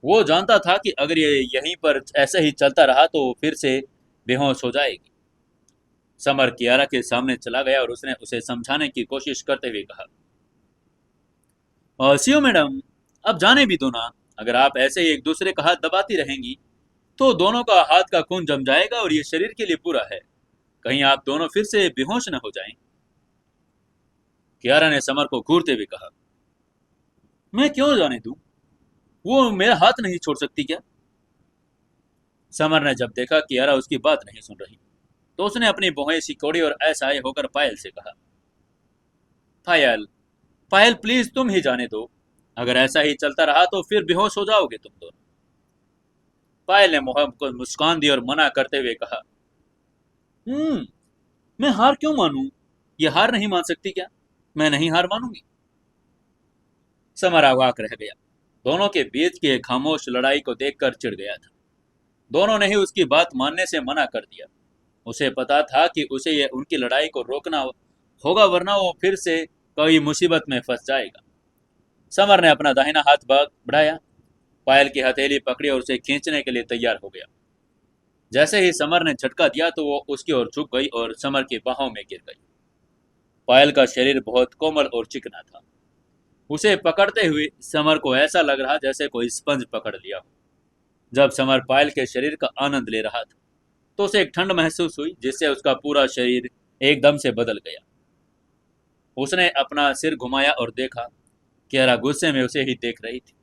[SPEAKER 1] वो जानता था कि अगर ये यहीं पर ऐसे ही चलता रहा तो वो फिर से बेहोश हो जाएगी। समर कियारा के सामने चला गया और उसने उसे समझाने की कोशिश करते हुए कहा, सीओ मैडम, अब जाने भी दो ना। अगर आप ऐसे ही एक दूसरे का हाथ दबाती रहेंगी तो दोनों का हाथ का खून जम जाएगा और ये शरीर के लिए बुरा है। कहीं आप दोनों फिर से बेहोश न हो जाएं। कियारा ने समर को घूरते हुए कहा, मैं क्यों जाने दूं? वो मेरा हाथ नहीं छोड़ सकती क्या? समर ने जब देखा कियारा उसकी बात नहीं सुन रही तो उसने अपनी भौहें सिकोड़ी और असहाय होकर पायल से कहा, पायल, पायल प्लीज तुम ही जाने दो। अगर ऐसा ही चलता रहा तो फिर बेहोश हो जाओगे तुम दोनों। पायल ने मोहब्बत को मुस्कान दी और मना करते हुए कहा, हम्म, मैं हार क्यों मानूं? ये हार नहीं मान सकती क्या? मैं नहीं हार मानूंगी। समर अवाक रह गया। दोनों के बीच की एक खामोश लड़ाई को देखकर चिढ़ गया था। दोनों ने ही उसकी बात मानने से मना कर दिया। उसे पता था कि उसे ये उनकी लड़ाई को रोकना होगा, वरना वो फिर से कोई मुसीबत में फंस जाएगा। समर ने अपना दाहिना हाथ बढ़ाया, पायल की हथेली पकड़ी और उसे खींचने के लिए तैयार हो गया। जैसे ही समर ने झटका दिया तो वो उसकी ओर झुक गई और समर की बाहों में गिर गई। पायल का शरीर बहुत कोमल और चिकना था। उसे पकड़ते हुए समर को ऐसा लग रहा जैसे कोई स्पंज पकड़ लिया हो। जब समर पायल के शरीर का आनंद ले रहा था तो उसे एक ठंड महसूस हुई जिससे उसका पूरा शरीर एकदम से बदल गया। उसने अपना सिर घुमाया और देखा, कियारा गुस्से में उसे ही देख रही थी।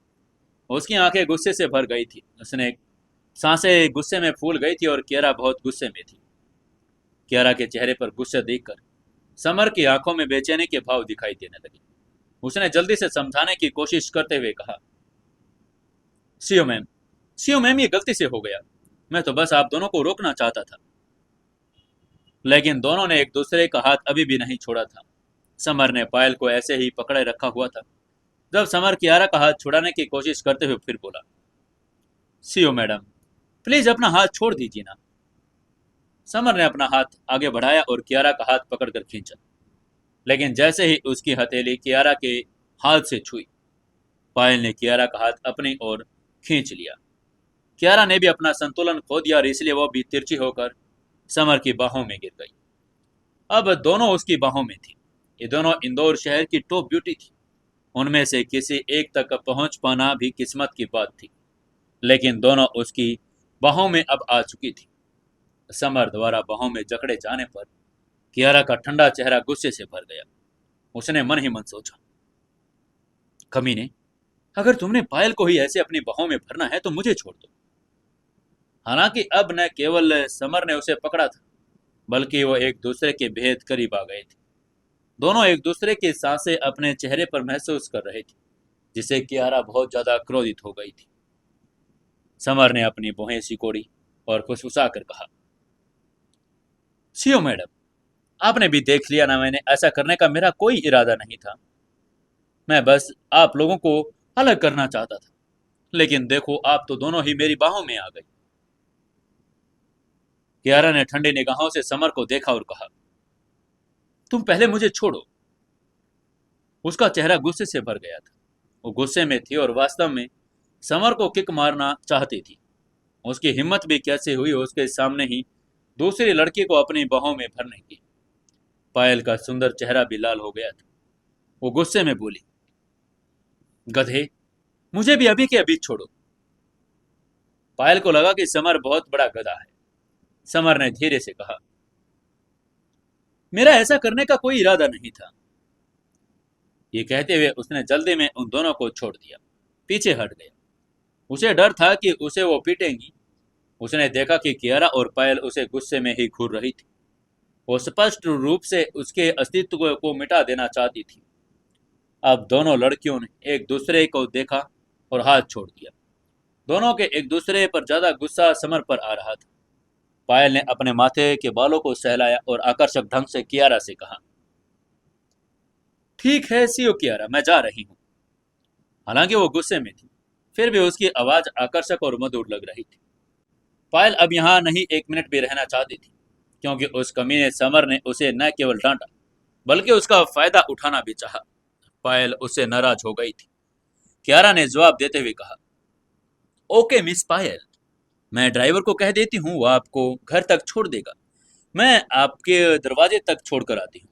[SPEAKER 1] उसकी आंखें गुस्से से भर गई थी। उसने सांसें गुस्से में फूल गई थी और कियारा बहुत गुस्से में थी। कियारा के चेहरे पर गुस्सा देखकर समर की आंखों में बेचैनी के भाव दिखाई देने लगे। उसने जल्दी से समझाने की कोशिश करते हुए कहा, सीओ मैम, सीओ मैम, ये गलती से हो गया। मैं तो बस आप दोनों को रोकना चाहता था। लेकिन दोनों ने एक दूसरे का हाथ अभी भी नहीं छोड़ा था। समर ने पायल को ऐसे ही पकड़े रखा हुआ था। जब समर कियारा का हाथ छुड़ाने की कोशिश करते हुए फिर बोला, सीओ मैडम, प्लीज अपना हाथ छोड़ दीजिए ना। समर ने अपना हाथ आगे बढ़ाया और कियारा का हाथ पकड़कर खींचा। लेकिन जैसे ही उसकी हथेली कियारा के हाथ से छुई, पायल ने कियारा का हाथ अपनी ओर खींच लिया। कियारा ने भी अपना संतुलन खो दिया और इसलिए वो भी तिरछी होकर समर की बाहों में गिर गई। अब दोनों उसकी बाहों में थी। ये दोनों इंदौर शहर की टॉप ब्यूटी थी। उनमें से किसी एक तक पहुंच पाना भी किस्मत की बात थी। लेकिन दोनों उसकी बाहों में अब आ चुकी थी। समर द्वारा बाहों में जकड़े जाने पर कियारा का ठंडा चेहरा गुस्से से भर गया। उसने मन ही मन सोचा, कमीने, अगर तुमने पायल को ही ऐसे अपनी बाहों में भरना है तो मुझे छोड़ दो। हालांकि अब न केवल समर ने उसे पकड़ा था, बल्कि वो एक दूसरे के बेहद करीब आ गए थे। दोनों एक दूसरे की सांसें अपने चेहरे पर महसूस कर रहे थे, जिससे कियारा बहुत ज्यादा क्रोधित हो गई थी। समर ने अपनी भौहें सिकोड़ी और फुसफुसा कर कहा, सीओ मैडम, आपने भी देख लिया ना, मैंने ऐसा करने का मेरा कोई इरादा नहीं था। मैं बस आप लोगों को अलग करना चाहता था। लेकिन देखो, आप तो दोनों ही मेरी बाहों में आ गई। कियारा ने ठंडी निगाहों से समर को देखा और कहा, तुम पहले मुझे छोड़ो। उसका चेहरा गुस्से से भर गया था। वो गुस्से में थी और वास्तव में समर को किक मारना चाहती थी। उसकी हिम्मत भी कैसे हुई उसके सामने ही दूसरी लड़की को अपनी बाहों में भरने की। पायल का सुंदर चेहरा भी लाल हो गया था। वो गुस्से में बोली, गधे, मुझे भी अभी के अभी छोड़ो। पायल को लगा कि समर बहुत बड़ा गधा है। समर ने धीरे से कहा, मेरा ऐसा करने का कोई इरादा नहीं था। ये कहते हुए उसने जल्दी में उन दोनों को छोड़ दिया, पीछे हट गया। उसे डर था कि उसे वो पीटेंगी। उसने देखा कि कियारा और पायल उसे गुस्से में ही घूर रही थी। वो स्पष्ट रूप से उसके अस्तित्व को मिटा देना चाहती थी। अब दोनों लड़कियों ने एक दूसरे को देखा और हाथ छोड़ दिया। दोनों के एक दूसरे पर ज्यादा गुस्सा समर पर आ रहा था। पायल ने अपने माथे के बालों को सहलाया और आकर्षक ढंग से कियारा से कहा, ठीक है सीओ कियारा, मैं जा रही हूँ। हालांकि वो गुस्से में थी, फिर भी उसकी आवाज आकर्षक और मधुर लग रही थी। पायल अब यहाँ नहीं एक मिनट भी रहना चाहती थी, क्योंकि उस कमीने समर ने उसे न केवल डांटा बल्कि उसका फायदा उठाना भी चाहा। पायल उससे नाराज हो गई थी। कियारा ने जवाब देते हुए कहा, ओके मिस पायल, मैं ड्राइवर को कह देती हूँ, वो आपको घर तक छोड़ देगा। मैं आपके दरवाजे तक छोड़ कर आती हूँ।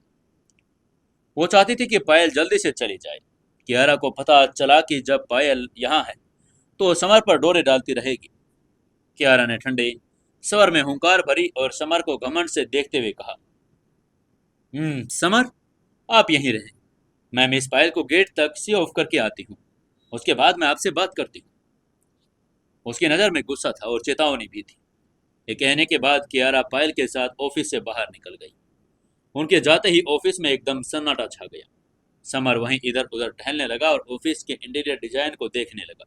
[SPEAKER 1] वो चाहती थी कि पायल जल्दी से चली जाए। कियारा को पता चला कि जब पायल यहाँ है तो समर पर डोरे डालती रहेगी। कियारा ने ठंडे स्वर में हुंकार भरी और समर को घमंड से देखते हुए कहा, समर, आप यहीं रहें। मैं मिस पायल को गेट तक सी ऑफ करके आती हूँ। उसके बाद मैं आपसे बात करती हूँ। उसकी नज़र में गुस्सा था और चेतावनी भी थी। ये कहने के बाद कियारा पायल के साथ ऑफिस से बाहर निकल गई। उनके जाते ही ऑफिस में एकदम सन्नाटा छा गया। समर वहीं इधर उधर टहलने लगा और ऑफिस के इंटीरियर डिजाइन को देखने लगा।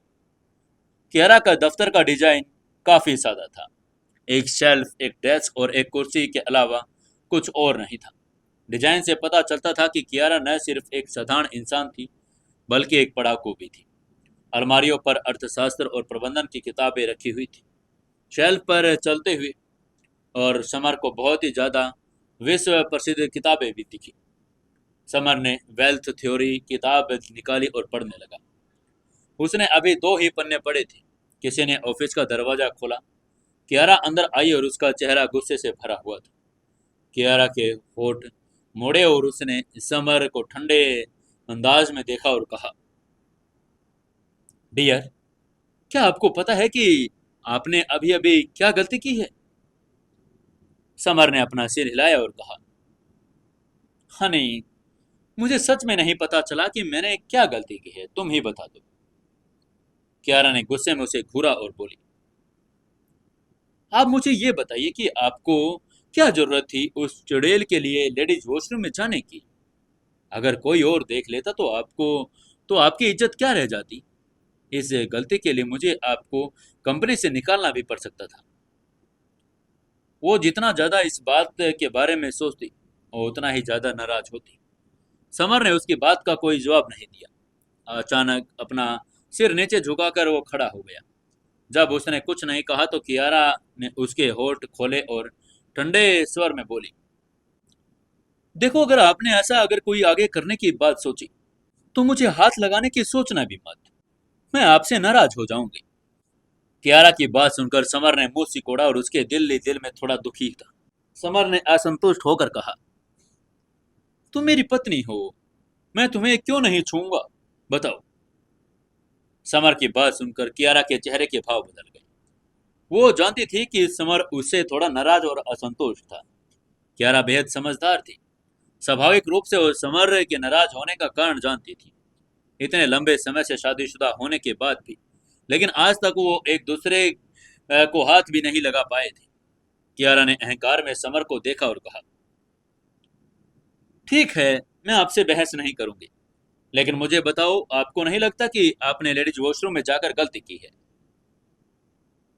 [SPEAKER 1] कियारा का दफ्तर का डिजाइन काफी सादा था। एक शेल्फ, एक डेस्क और एक कुर्सी के अलावा कुछ और नहीं था। डिजाइन से पता चलता था कि कियारा न सिर्फ एक साधारण इंसान थी, बल्कि एक पढ़ाकू भी थी। अलमारियों पर अर्थशास्त्र और प्रबंधन की किताबें रखी हुई थी। शेल्फ पर चलते हुए और समर को बहुत ही ज्यादा विश्व प्रसिद्ध किताबें भी दिखी। समर ने वेल्थ थ्योरी किताब निकाली और पढ़ने लगा। उसने अभी दो ही पन्ने पढ़े थे। किसी ने ऑफिस का दरवाजा खोला। कियारा अंदर आई और उसका चेहरा गुस्से से भरा हुआ था। कियारा के होठ मोड़े और उसने समर को ठंडे अंदाज में देखा और कहा, डियर, क्या आपको पता है कि आपने अभी अभी क्या गलती की है? समर ने अपना सिर हिलाया और कहा, हनी, मुझे सच में नहीं पता चला कि मैंने क्या गलती की है, तुम ही बता दो। कियारा ने गुस्से में उसे घूरा और बोली, आप मुझे ये बताइए कि आपको क्या जरूरत थी उस चुड़ैल के लिए लेडीज वॉशरूम में जाने की? अगर कोई और देख लेता तो आपकी इज्जत क्या रह जाती? इस गलती के लिए मुझे आपको कंपनी से निकालना भी पड़ सकता था। वो जितना ज्यादा इस बात के बारे में सोचती, वो उतना ही ज्यादा नाराज होती। समर ने उसकी बात का कोई जवाब नहीं दिया। अचानक अपना सिर नीचे झुकाकर वो खड़ा हो गया। जब उसने कुछ नहीं कहा तो कियारा ने उसके होठ खोले और ठंडे स्वर में बोली, देखो, अगर आपने ऐसा अगर कोई आगे करने की बात सोची तो मुझे हाथ लगाने की सोचना भी मत। मैं आपसे नाराज हो जाऊंगी। कियारा की बात सुनकर समर ने मुंह सिकोड़ा और उसके दिल ही दिल में थोड़ा दुखी था। समर ने असंतुष्ट होकर कहा, तुम मेरी पत्नी हो, मैं तुम्हें क्यों नहीं छूऊंगा, बताओ। समर की बात सुनकर कियारा के चेहरे के भाव बदल गए। वो जानती थी कि समर उससे थोड़ा नाराज और असंतुष्ट था। कियारा बेहद समझदार थी। स्वाभाविक रूप से वो समर के नाराज होने का कारण जानती थी। इतने लंबे समय से शादीशुदा होने के बाद भी, लेकिन आज तक वो एक दूसरे को हाथ भी नहीं लगा पाए थे। कियारा ने अहंकार में समर को देखा और कहा, ठीक है, मैं आपसे बहस नहीं करूंगी, लेकिन मुझे बताओ, आपको नहीं लगता कि आपने लेडीज वॉशरूम में जाकर गलती की है?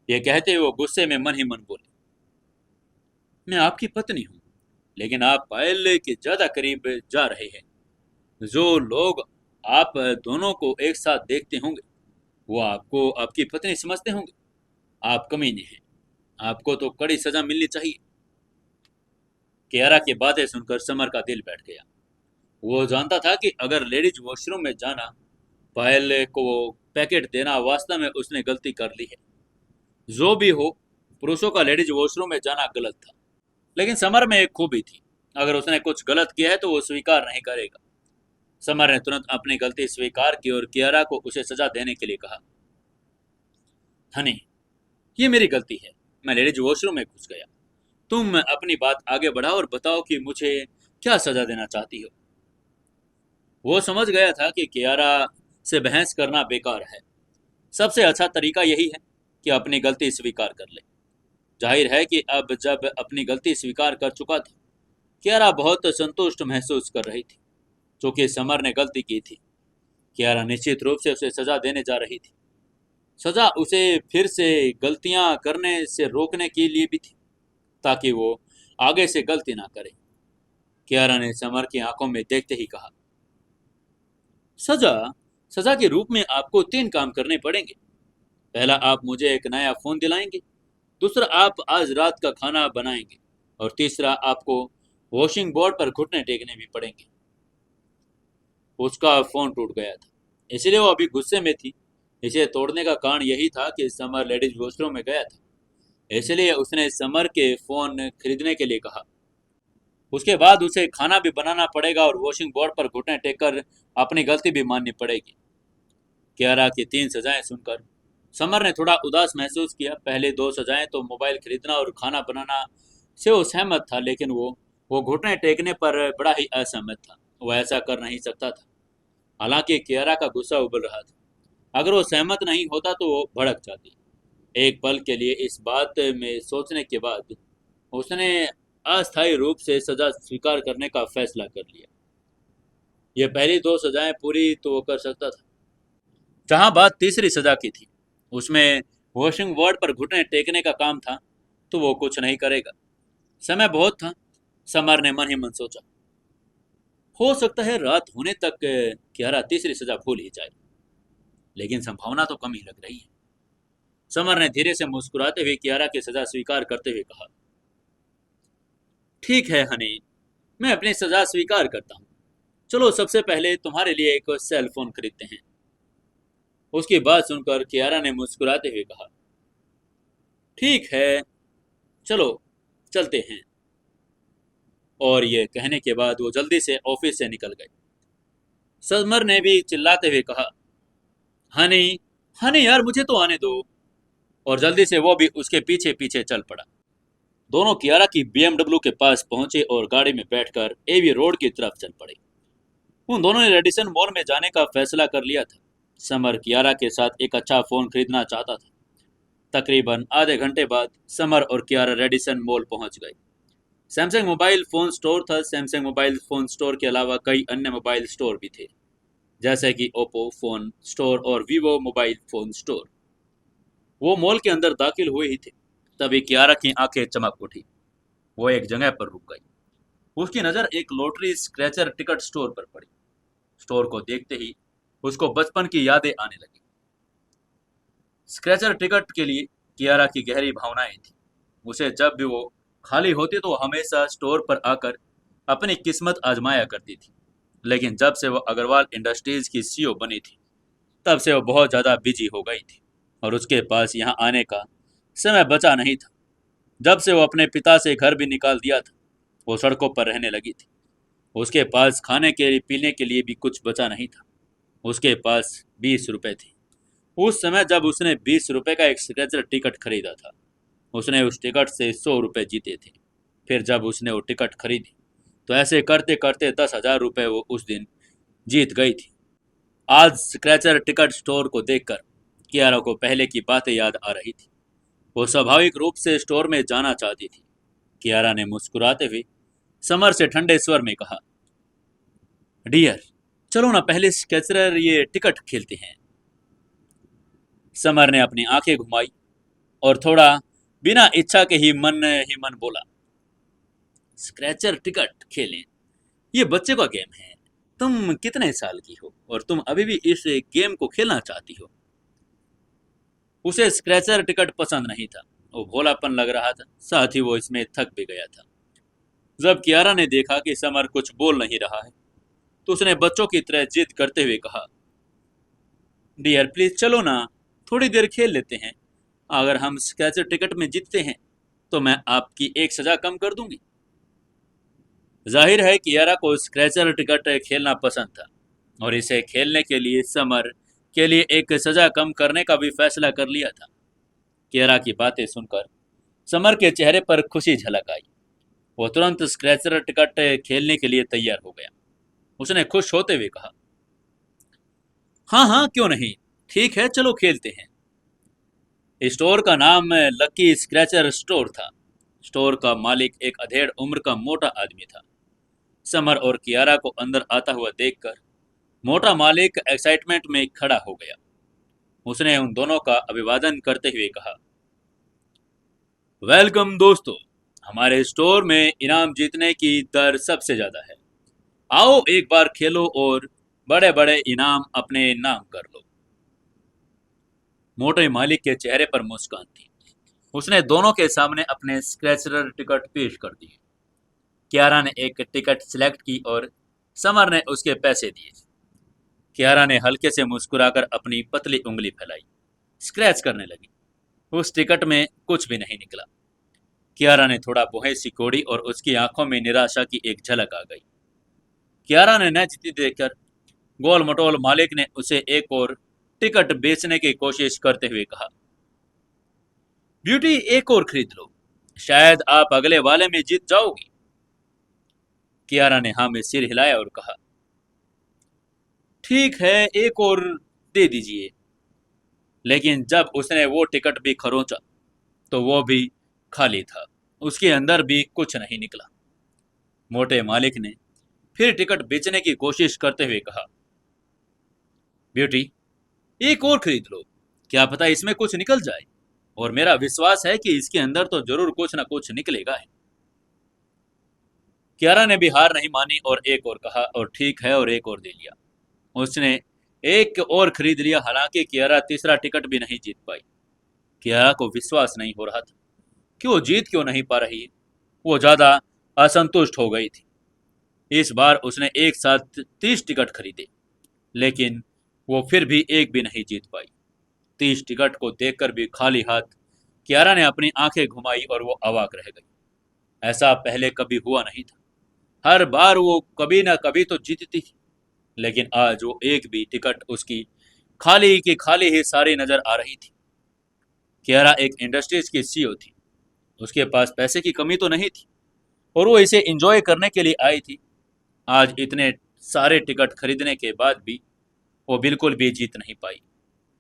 [SPEAKER 1] ये कहते हुए वो गुस्से में मन ही मन बोले, मैं आपकी पत्नी हूँ, लेकिन आप पायल के ज्यादा करीब जा रहे हैं। जो लोग आप दोनों को एक साथ देखते होंगे वो आपको आपकी पत्नी समझते होंगे। आप कमीने हैं, आपको तो कड़ी सजा मिलनी चाहिए। कियारा की बातें सुनकर समर का दिल बैठ गया। वो जानता था कि अगर लेडीज वॉशरूम में जाना, पायल को पैकेट देना, वास्तव में उसने गलती कर ली है। जो भी हो, पुरुषों का लेडीज वॉशरूम में जाना गलत था। लेकिन समर में एक खूबी थी, अगर उसने कुछ गलत किया है तो वो स्वीकार नहीं करेगा। समर ने तुरंत अपनी गलती स्वीकार की और कियारा को उसे सजा देने के लिए कहा, हनी, ये मेरी गलती है, मैं लेडीज वॉशरूम में घुस गया। तुम अपनी बात आगे बढ़ाओ और बताओ कि मुझे क्या सजा देना चाहती हो। वो समझ गया था कि कियारा से बहस करना बेकार है। सबसे अच्छा तरीका यही है कि अपनी गलती स्वीकार कर ले। जाहिर है कि अब जब अपनी गलती स्वीकार कर चुका था, कियारा बहुत संतुष्ट महसूस कर रही थी। चूंकि समर ने गलती की थी, कियारा निश्चित रूप से उसे सजा देने जा रही थी। सजा उसे फिर से गलतियां करने से रोकने के लिए भी थी, ताकि वो आगे से गलती ना करे। कियारा ने समर की आंखों में देखते ही कहा, सजा सजा के रूप में आपको 3 काम करने पड़ेंगे। पहला, आप मुझे एक नया फोन दिलाएंगे। दूसरा, आप आज रात का खाना बनाएंगे। और तीसरा, आपको वॉशिंग बोर्ड पर घुटने टेकने भी पड़ेंगे। उसका फोन टूट गया था, इसलिए वो अभी गुस्से में थी। इसे तोड़ने का कारण यही था कि समर लेडीज वॉशरूम में गया था, इसलिए उसने समर के फोन खरीदने के लिए कहा। उसके बाद उसे खाना भी बनाना पड़ेगा और वॉशिंग बोर्ड पर घुटने टेककर अपनी गलती भी माननी पड़ेगी। कियारा की 3 सजाएं सुनकर समर ने थोड़ा उदास महसूस किया। पहले 2 सजाएं तो मोबाइल खरीदना और खाना बनाना से वो सहमत था, लेकिन वो घुटने टेकने पर बड़ा ही असहमत था। वो ऐसा कर नहीं सकता था। हालांकि कियारा का गुस्सा उबल रहा था। अगर वो सहमत नहीं होता तो वो भड़क जाती। एक पल के लिए इस बात में सोचने के बाद उसने अस्थायी रूप से सजा स्वीकार करने का फैसला कर लिया। ये पहली 2 सजाएं पूरी तो वो कर सकता था। जहां बात तीसरी सजा की थी, उसमें वॉशिंग बोर्ड पर घुटने टेकने का काम था, तो वो कुछ नहीं करेगा। समय बहुत था, समर ने मन ही मन सोचा। हो सकता है रात होने तक कियारा तीसरी सजा भूल ही जाए, लेकिन संभावना तो कम ही लग रही है। समर ने धीरे से मुस्कुराते हुए कियारा की सजा स्वीकार करते हुए कहा, ठीक है हनी, मैं अपनी सजा स्वीकार करता हूँ। चलो, सबसे पहले तुम्हारे लिए एक सेल फोन खरीदते हैं। उसकी बात सुनकर कियारा ने मुस्कुराते हुए कहा, ठीक है, चलो चलते हैं। और ये कहने के बाद वो जल्दी से ऑफिस से निकल गए। समर ने भी चिल्लाते हुए कहा, हनी, हनी यार मुझे तो आने दो। और जल्दी से वो भी उसके पीछे पीछे चल पड़ा। दोनों कियारा की बीएमडब्ल्यू के पास पहुंचे और गाड़ी में बैठकर एवी रोड की तरफ चल पड़े। उन दोनों ने रेडिसन मॉल में जाने का फैसला कर लिया था। समर कियारा के साथ एक अच्छा फोन खरीदना चाहता था। तकरीबन आधे घंटे बाद समर और कियारा रेडिसन मॉल पहुंच गए। सैमसंग मोबाइल फ़ोन स्टोर था। सैमसंग मोबाइल फ़ोन स्टोर के अलावा कई अन्य मोबाइल स्टोर भी थे, जैसे कि ओप्पो फ़ोन स्टोर और वीवो मोबाइल फ़ोन स्टोर। वो मॉल के अंदर दाखिल हुए ही थे, तभी कियारा की आंखें चमक उठी। वो एक जगह पर रुक गई। उसकी नज़र एक लॉटरी स्क्रैचर टिकट स्टोर पर पड़ी। स्टोर को देखते ही उसको बचपन की यादें आने लगी। स्क्रैचर टिकट के लिए कियारा की गहरी भावनाएं थी। उसे जब भी वो खाली होती तो हमेशा स्टोर पर आकर अपनी किस्मत आजमाया करती थी। लेकिन जब से वो अग्रवाल इंडस्ट्रीज की सीईओ बनी थी, तब से वो बहुत ज़्यादा बिजी हो गई थी और उसके पास यहाँ आने का समय बचा नहीं था। जब से वो अपने पिता से घर भी निकाल दिया था, वो सड़कों पर रहने लगी थी। उसके पास खाने के लिए पीने के लिए भी कुछ बचा नहीं था। उसके पास 20 रुपए थे। उस समय जब उसने 20 रुपए का एक स्क्रैचर टिकट खरीदा था, उसने उस टिकट से 100 रुपए जीते थे। फिर जब उसने वो टिकट खरीदी, तो ऐसे करते करते 10,000 रुपए वो उस दिन जीत गई थी। आज स्क्रैचर टिकट स्टोर को देखकर कियारा को पहले की बातें याद आ रही थी। वो स्वाभाविक रूप से स्टोर में जाना चाहती थी। कियारा ने मुस्कुराते हुए समर से ठंडे स्वर में कहा, डियर, चलो ना पहले स्क्रैचर ये टिकट खेलते हैं। समर ने अपनी आंखें घुमाई और थोड़ा बिना इच्छा के ही मन बोला, स्क्रैचर टिकट खेलें? ये बच्चे का गेम है। तुम कितने साल की हो और तुम अभी भी इस गेम को खेलना चाहती हो? उसे स्क्रैचर टिकट पसंद नहीं था। वो भोलापन लग रहा था, साथ ही वो इसमें थक भी गया था। जब कियारा ने देखा कि समर कुछ बोल नहीं रहा है, तो उसने बच्चों की तरह जिद करते हुए कहा, डियर प्लीज चलो ना, थोड़ी देर खेल लेते हैं। अगर हम स्क्रैचर टिकट में जीतते हैं तो मैं आपकी एक सजा कम कर दूंगी। जाहिर है कियारा को स्क्रैचर टिकट खेलना पसंद था और इसे खेलने के लिए समर के लिए एक सजा कम करने का भी फैसला कर लिया था। कियारा की बातें सुनकर समर के चेहरे पर खुशी झलक आई। वो तुरंत स्क्रैचर टिकट खेलने के लिए तैयार हो गया। उसने खुश होते हुए कहा, हाँ हाँ क्यों नहीं, ठीक है चलो खेलते हैं। स्टोर का नाम लकी स्क्रैचर स्टोर था। स्टोर का मालिक एक अधेड़ उम्र का मोटा आदमी था। समर और कियारा को अंदर आता हुआ देखकर मोटा मालिक एक्साइटमेंट में खड़ा हो गया। उसने उन दोनों का अभिवादन करते हुए कहा, वेलकम दोस्तों, हमारे स्टोर में इनाम जीतने की दर सबसे ज्यादा है। आओ एक बार खेलो और बड़े बड़े इनाम अपने नाम कर लो। मोटे मालिक के चेहरे पर मुस्कान थी। उसने दोनों के सामने अपने स्क्रैचर टिकट पेश कर दिए। कियारा ने एक टिकट सिलेक्ट की और समर ने उसके पैसे दिए। कियारा ने हल्के से मुस्कुराकर अपनी पतली उंगली फैलाई, स्क्रैच करने लगी। उस टिकट में कुछ भी नहीं निकला। कियारा ने थोड़ा भौहें सिकोड़ी और उसकी आंखों में निराशा की एक झलक आ गई। कियारा ने न जीती देखकर गोल मटोल मालिक ने उसे एक और टिकट बेचने की कोशिश करते हुए कहा, ब्यूटी एक और खरीद लो, शायद आप अगले वाले में जीत जाओगी। कियारा ने हाँ में सिर हिलाया और कहा, ठीक है एक और दे दीजिए। लेकिन जब उसने वो टिकट भी खरोंचा तो वो भी खाली था। उसके अंदर भी कुछ नहीं निकला। मोटे मालिक ने फिर टिकट बेचने की कोशिश करते हुए कहा, ब्यूटी एक और खरीद लो, क्या पता इसमें कुछ निकल जाए, और मेरा विश्वास है कि इसके अंदर तो जरूर कुछ ना कुछ निकलेगा है। कियारा ने भी हार नहीं मानी और एक और कहा और ठीक है और एक और दे लिया। उसने एक और खरीद लिया। हालांकि कियारा तीसरा टिकट भी नहीं जीत पाई। कियारा को विश्वास नहीं हो रहा था कि वो जीत क्यों नहीं पा रही है। वो ज्यादा असंतुष्ट हो गई थी। इस बार उसने एक साथ 30 टिकट खरीदे, लेकिन वो फिर भी एक भी नहीं जीत पाई। 30 टिकट को देखकर भी खाली हाथ कियारा ने अपनी आंखें घुमाई और वो अवाक रह गई। ऐसा पहले कभी हुआ नहीं था। हर बार वो कभी ना कभी तो जीतती थी, लेकिन आज वो एक भी टिकट उसकी खाली की खाली ही सारी नजर आ रही थी। कियारा एक इंडस्ट्रीज की सीईओ थी। उसके पास पैसे की कमी तो नहीं थी और वो इसे एंजॉय करने के लिए आई थी। आज इतने सारे टिकट खरीदने के बाद भी वो बिल्कुल भी जीत नहीं पाई।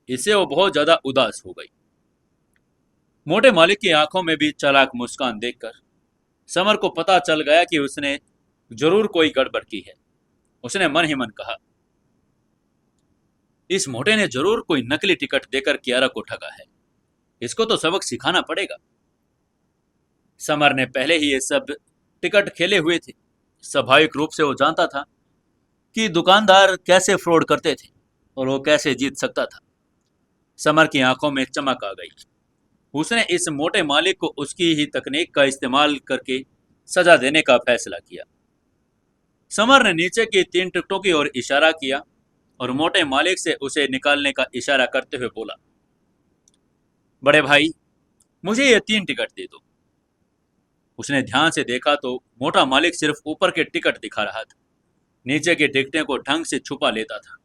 [SPEAKER 1] इससे वो बहुत ज्यादा उदास हो गई। मोटे मालिक की आंखों में भी चालाक मुस्कान देखकर समर को पता चल गया कि उसने जरूर कोई गड़बड़ की है। उसने मन ही मन कहा, इस मोटे ने जरूर कोई नकली टिकट देकर कियारा को ठगा है। इसको तो सबक सिखाना पड़ेगा। समर ने पहले ही ये सब टिकट खेले हुए थे। स्वाभाविक रूप से वो जानता था कि दुकानदार कैसे फ्रॉड करते थे और वो कैसे जीत सकता था। समर की आंखों में चमक आ गई। उसने इस मोटे मालिक को उसकी ही तकनीक का इस्तेमाल करके सजा देने का फैसला किया। समर ने नीचे की 3 टिकटों की ओर इशारा किया और मोटे मालिक से उसे निकालने का इशारा करते हुए बोला, बड़े भाई, मुझे ये 3 टिकट दे दो। उसने ध्यान से देखा तो मोटा मालिक सिर्फ ऊपर के टिकट दिखा रहा था। नीचे के टिकटें को ढंग से छुपा लेता था।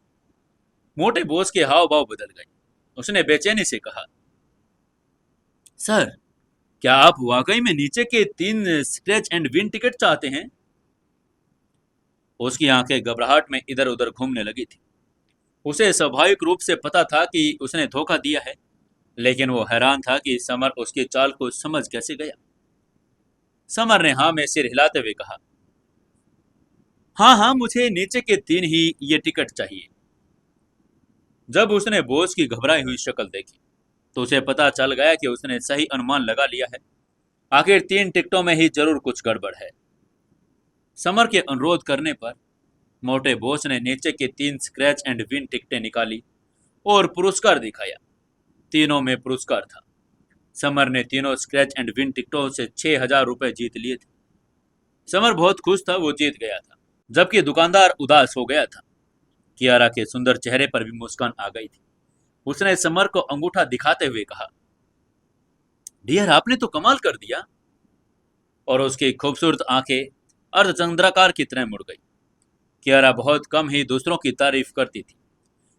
[SPEAKER 1] मोटे बॉस के हाव भाव बदल गए। उसने बेचैनी से कहा, सर, क्या आप वाकई में नीचे के 3 स्क्रैच एंड विन टिकट चाहते हैं? उसकी आंखें घबराहट में इधर उधर घूमने लगी थी। उसे स्वाभाविक रूप से पता था कि उसने धोखा दिया है, लेकिन वो हैरान था कि समर उसकी चाल को समझ कैसे गया। समर ने हाँ में सिर हिलाते हुए कहा, हाँ हाँ, मुझे नीचे के 3 ही ये टिकट चाहिए। जब उसने बॉस की घबराई हुई शक्ल देखी तो उसे पता चल गया कि उसने सही अनुमान लगा लिया है। आखिर 3 टिकटों में ही जरूर कुछ गड़बड़ है। समर के अनुरोध करने पर मोटे बॉस ने नीचे के 3 स्क्रैच एंड विन टिकटें निकाली और पुरस्कार दिखाया। तीनों में पुरस्कार था। समर ने तीनों स्क्रैच एंड विन टिकटों से 6,000 रुपए जीत लिए थे। समर बहुत खुश था, वो जीत गया था, जबकि दुकानदार उदास हो गया था। कियारा के सुंदर चेहरे पर भी मुस्कान आ गई थी। उसने समर को अंगूठा दिखाते हुए कहा, डियर, आपने तो कमाल कर दिया। और उसकी खूबसूरत आंखें अर्धचंद्राकार की तरह मुड़ गई। कियारा बहुत कम ही दूसरों की तारीफ करती थी,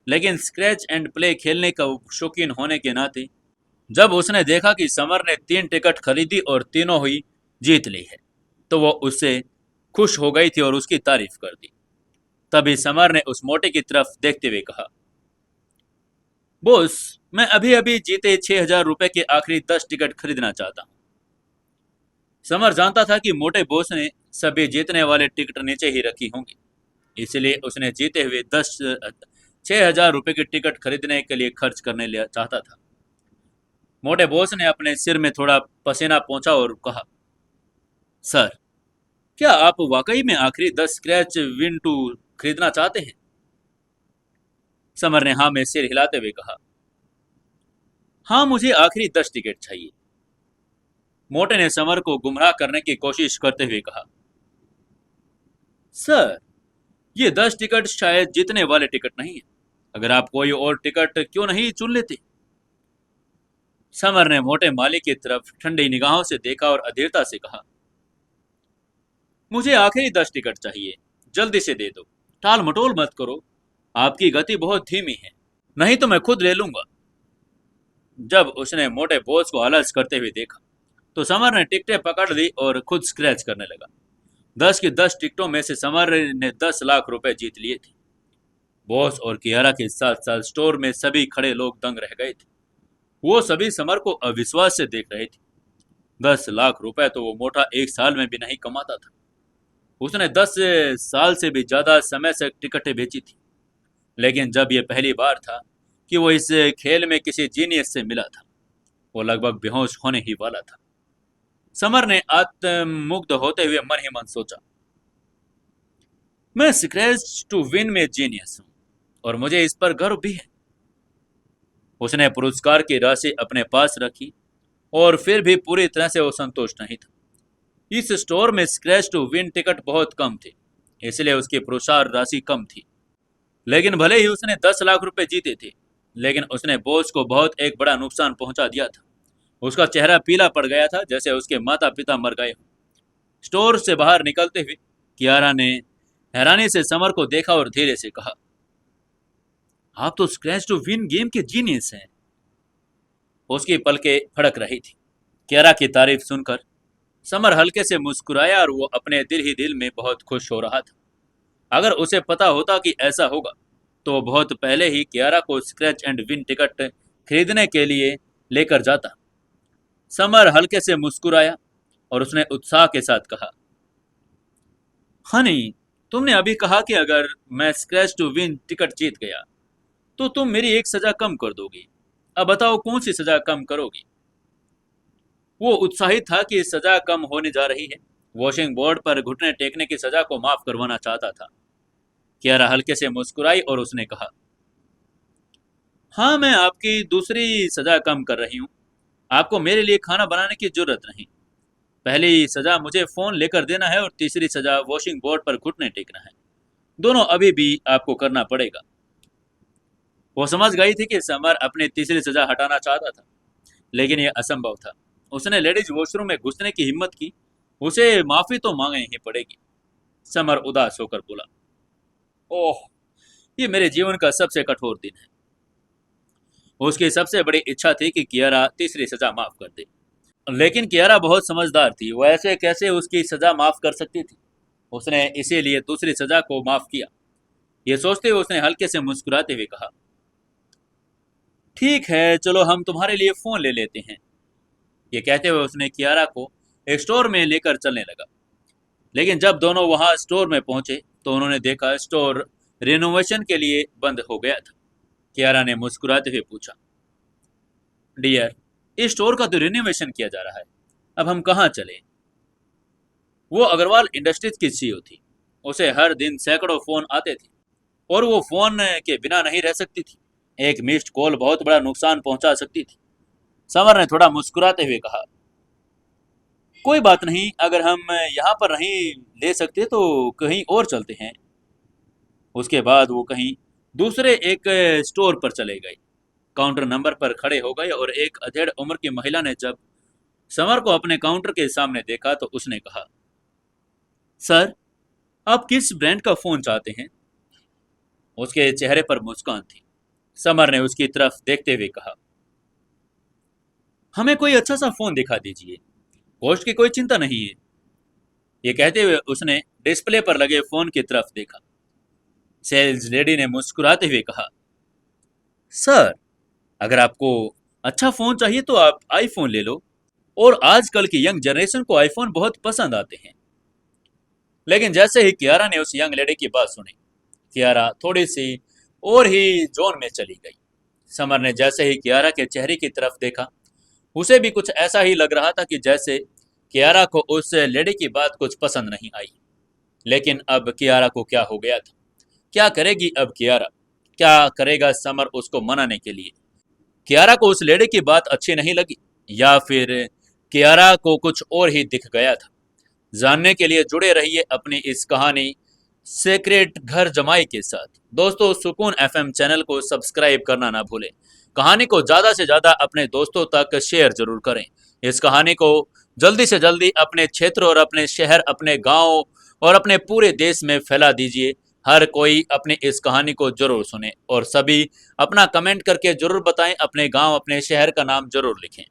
[SPEAKER 1] लेकिन स्क्रैच एंड प्ले खेलने का शौकीन होने के नाते जब उसने देखा कि समर ने 3 टिकट खरीदी और तीनों ही जीत ली है, तो वो उससे खुश हो गई थी और उसकी तारीफ कर दी। तभी समर ने उस मोटे की तरफ देखते हुए कहा, बॉस, मैं अभी अभी जीते 6,000 रुपए के आखिरी 10 टिकट खरीदना चाहता हूँ। समर जानता था कि मोटे बॉस ने सभी जीतने वाले टिकट नीचे ही रखी होंगी, इसलिए उसने जीते हुए 6,000 रुपए की टिकट खरीदने के लिए खर्च करने लिया चाहता था। मोटे बॉस ने अपने सिर में थोड़ा पसीना पोंछा और कहा, सर, क्या आप वाकई में आखिरी 10 स्क्रैच विन 2 खरीदना चाहते हैं? समर ने हाँ में सिर हिलाते हुए कहा, हाँ, मुझे आखिरी 10 टिकट चाहिए। मोटे ने समर को गुमराह करने की कोशिश करते हुए कहा, सर, ये 10 टिकट शायद जीतने वाले टिकट नहीं है। अगर आप कोई और टिकट क्यों नहीं चुन लेते? समर ने मोटे मालिक की तरफ ठंडी निगाहों से देखा और अधीरता से कहा, मुझे आखिरी 10 टिकट चाहिए, जल्दी से दे दो, टाल मटोल मत करो। आपकी गति बहुत धीमी है, नहीं तो मैं खुद ले लूंगा। जब उसने मोटे बॉस को आलस करते हुए देखा तो समर ने टिकटें पकड़ ली और खुद स्क्रैच करने लगा। 10 की 10 टिकटों में से समर ने 10 लाख रुपए जीत लिए थे। बॉस और कियारा के साथ साथ स्टोर में सभी खड़े लोग दंग रह गए थे। वो सभी समर को अविश्वास से देख रहे थे। 10 लाख रुपए तो वो मोटा एक साल में भी नहीं कमाता था। उसने 10 साल से भी ज्यादा समय से टिकटें बेची थी, लेकिन जब ये पहली बार था कि वो इस खेल में किसी जीनियस से मिला था, वो लगभग बेहोश होने ही वाला था। समर ने आत्ममुग्ध होते हुए मन ही मन सोचा, मैं स्क्रैच-टू-विन में जीनियस हूं और मुझे इस पर गर्व भी है। उसने पुरस्कार की राशि अपने पास रखी और फिर भी पूरी तरह से वो संतुष्ट नहीं था। इस स्टोर में स्क्रैच-टू-विन टिकट बहुत कम थे, इसलिए उसकी पुरस्कार राशि कम थी। लेकिन भले ही उसने 10 लाख रुपए जीते थे, लेकिन उसने बॉस को बहुत एक बड़ा नुकसान पहुंचा दिया था। उसका चेहरा पीला पड़ गया था, जैसे उसके माता पिता मर गए हों। स्टोर से बाहर निकलते हुए कियारा ने हैरानी से समर को देखा और धीरे से कहा, आप तो स्क्रैच टू विन गेम के जीनियस हैं। उसकी पलकें फड़क रही थी। कियारा की तारीफ सुनकर समर हल्के से मुस्कुराया और वो अपने दिल ही दिल में बहुत खुश हो रहा था। अगर उसे पता होता कि ऐसा होगा तो वो बहुत पहले ही कियारा को स्क्रैच एंड विन टिकट खरीदने के लिए लेकर जाता। समर हल्के से मुस्कुराया और उसने उत्साह के साथ कहा, हनी, तुमने अभी कहा कि अगर मैं स्क्रैच टू विन टिकट जीत गया तो तुम मेरी एक सजा कम कर दोगी। अब बताओ कौन सी सजा कम करोगी। वो उत्साहित था कि सजा कम होने जा रही है। वॉशिंग बोर्ड पर घुटने टेकने की सजा को माफ करवाना चाहता था। कियारा हल्के से मुस्कुराई और उसने कहा, हाँ, मैं आपकी दूसरी सजा कम कर रही हूँ। आपको मेरे लिए खाना बनाने की जरूरत नहीं। पहली सजा मुझे फोन लेकर देना है और तीसरी सजा वॉशिंग बोर्ड पर घुटने टेकना है। दोनों अभी भी आपको करना पड़ेगा। वो समझ गई थी कि समर अपनी तीसरी सजा हटाना चाहता था, लेकिन यह असंभव था। उसने लेडीज वॉशरूम में घुसने की हिम्मत की। उसे माफी तो मांगनी ही पड़ेगी। समर उदास होकर बोला, ओह, ये मेरे जीवन का सबसे कठोर दिन है। उसकी सबसे बड़ी इच्छा थी कि कियारा तीसरी सजा माफ कर दे, लेकिन कियारा बहुत समझदार थी। वो ऐसे कैसे उसकी सजा माफ कर सकती थी। उसने इसीलिए दूसरी सजा को माफ किया। ये सोचते हुए उसने हल्के से मुस्कुराते हुए कहा, ठीक है, चलो हम तुम्हारे लिए फोन ले लेते हैं। ये कहते हुए उसने कियारा को एक स्टोर में लेकर चलने लगा। लेकिन जब दोनों वहां स्टोर में पहुंचे तो उन्होंने देखा स्टोर रिनोवेशन के लिए बंद हो गया था। कियारा ने मुस्कुराते हुए पूछा, डियर, इस स्टोर का तो रिनोवेशन किया जा रहा है, अब हम कहाँ चले। वो अग्रवाल इंडस्ट्रीज की सीईओ थी। उसे हर दिन सैकड़ों फोन आते थे और वो फोन के बिना नहीं रह सकती थी। एक मिस्ड कॉल बहुत बड़ा नुकसान पहुंचा सकती थी। समर ने थोड़ा मुस्कुराते हुए कहा, कोई बात नहीं, अगर हम यहाँ पर नहीं ले सकते तो कहीं और चलते हैं। उसके बाद वो कहीं दूसरे एक स्टोर पर चले गए। काउंटर नंबर पर खड़े हो गए और एक अधेड़ उम्र की महिला ने जब समर को अपने काउंटर के सामने देखा तो उसने कहा, सर, आप किस ब्रांड का फोन चाहते हैं। उसके चेहरे पर मुस्कान थी। समर ने उसकी तरफ देखते हुए कहा, हमें कोई अच्छा सा फोन दिखा दीजिए, कॉस्ट की कोई चिंता नहीं है। ये कहते हुए उसने डिस्प्ले पर लगे फोन की तरफ देखा। सेल्स लेडी ने मुस्कुराते हुए कहा, सर, अगर आपको अच्छा फोन चाहिए तो आप आईफोन ले लो, और आजकल की यंग जनरेशन को आईफोन बहुत पसंद आते हैं। लेकिन जैसे ही कियारा ने उस यंग लेडी की बात सुनी, कियारा थोड़ी सी और ही जोन में चली गई। समर ने जैसे ही कियारा के चेहरे की तरफ देखा, उसे भी कुछ ऐसा ही लग रहा था कि जैसे कियारा को उस लेडी की बात कुछ पसंद नहीं आई। लेकिन अब कियारा को क्या हो गया था। क्या करेगी अब कियारा। क्या करेगा समर उसको मनाने के लिए। कियारा को उस लेडी की बात अच्छी नहीं लगी, या फिर कियारा को कुछ और ही दिख गया था। जानने के लिए जुड़े रहिए अपनी इस कहानी सीक्रेट घर जमाई के साथ। दोस्तों, सुकून एफएम चैनल को सब्सक्राइब करना ना भूलें। कहानी को ज़्यादा से ज़्यादा अपने दोस्तों तक शेयर जरूर करें। इस कहानी को जल्दी से जल्दी अपने क्षेत्र और अपने शहर, अपने गांव और अपने पूरे देश में फैला दीजिए। हर कोई अपनी इस कहानी को जरूर सुने और सभी अपना कमेंट करके जरूर बताएं। अपने गांव, अपने शहर का नाम जरूर लिखें।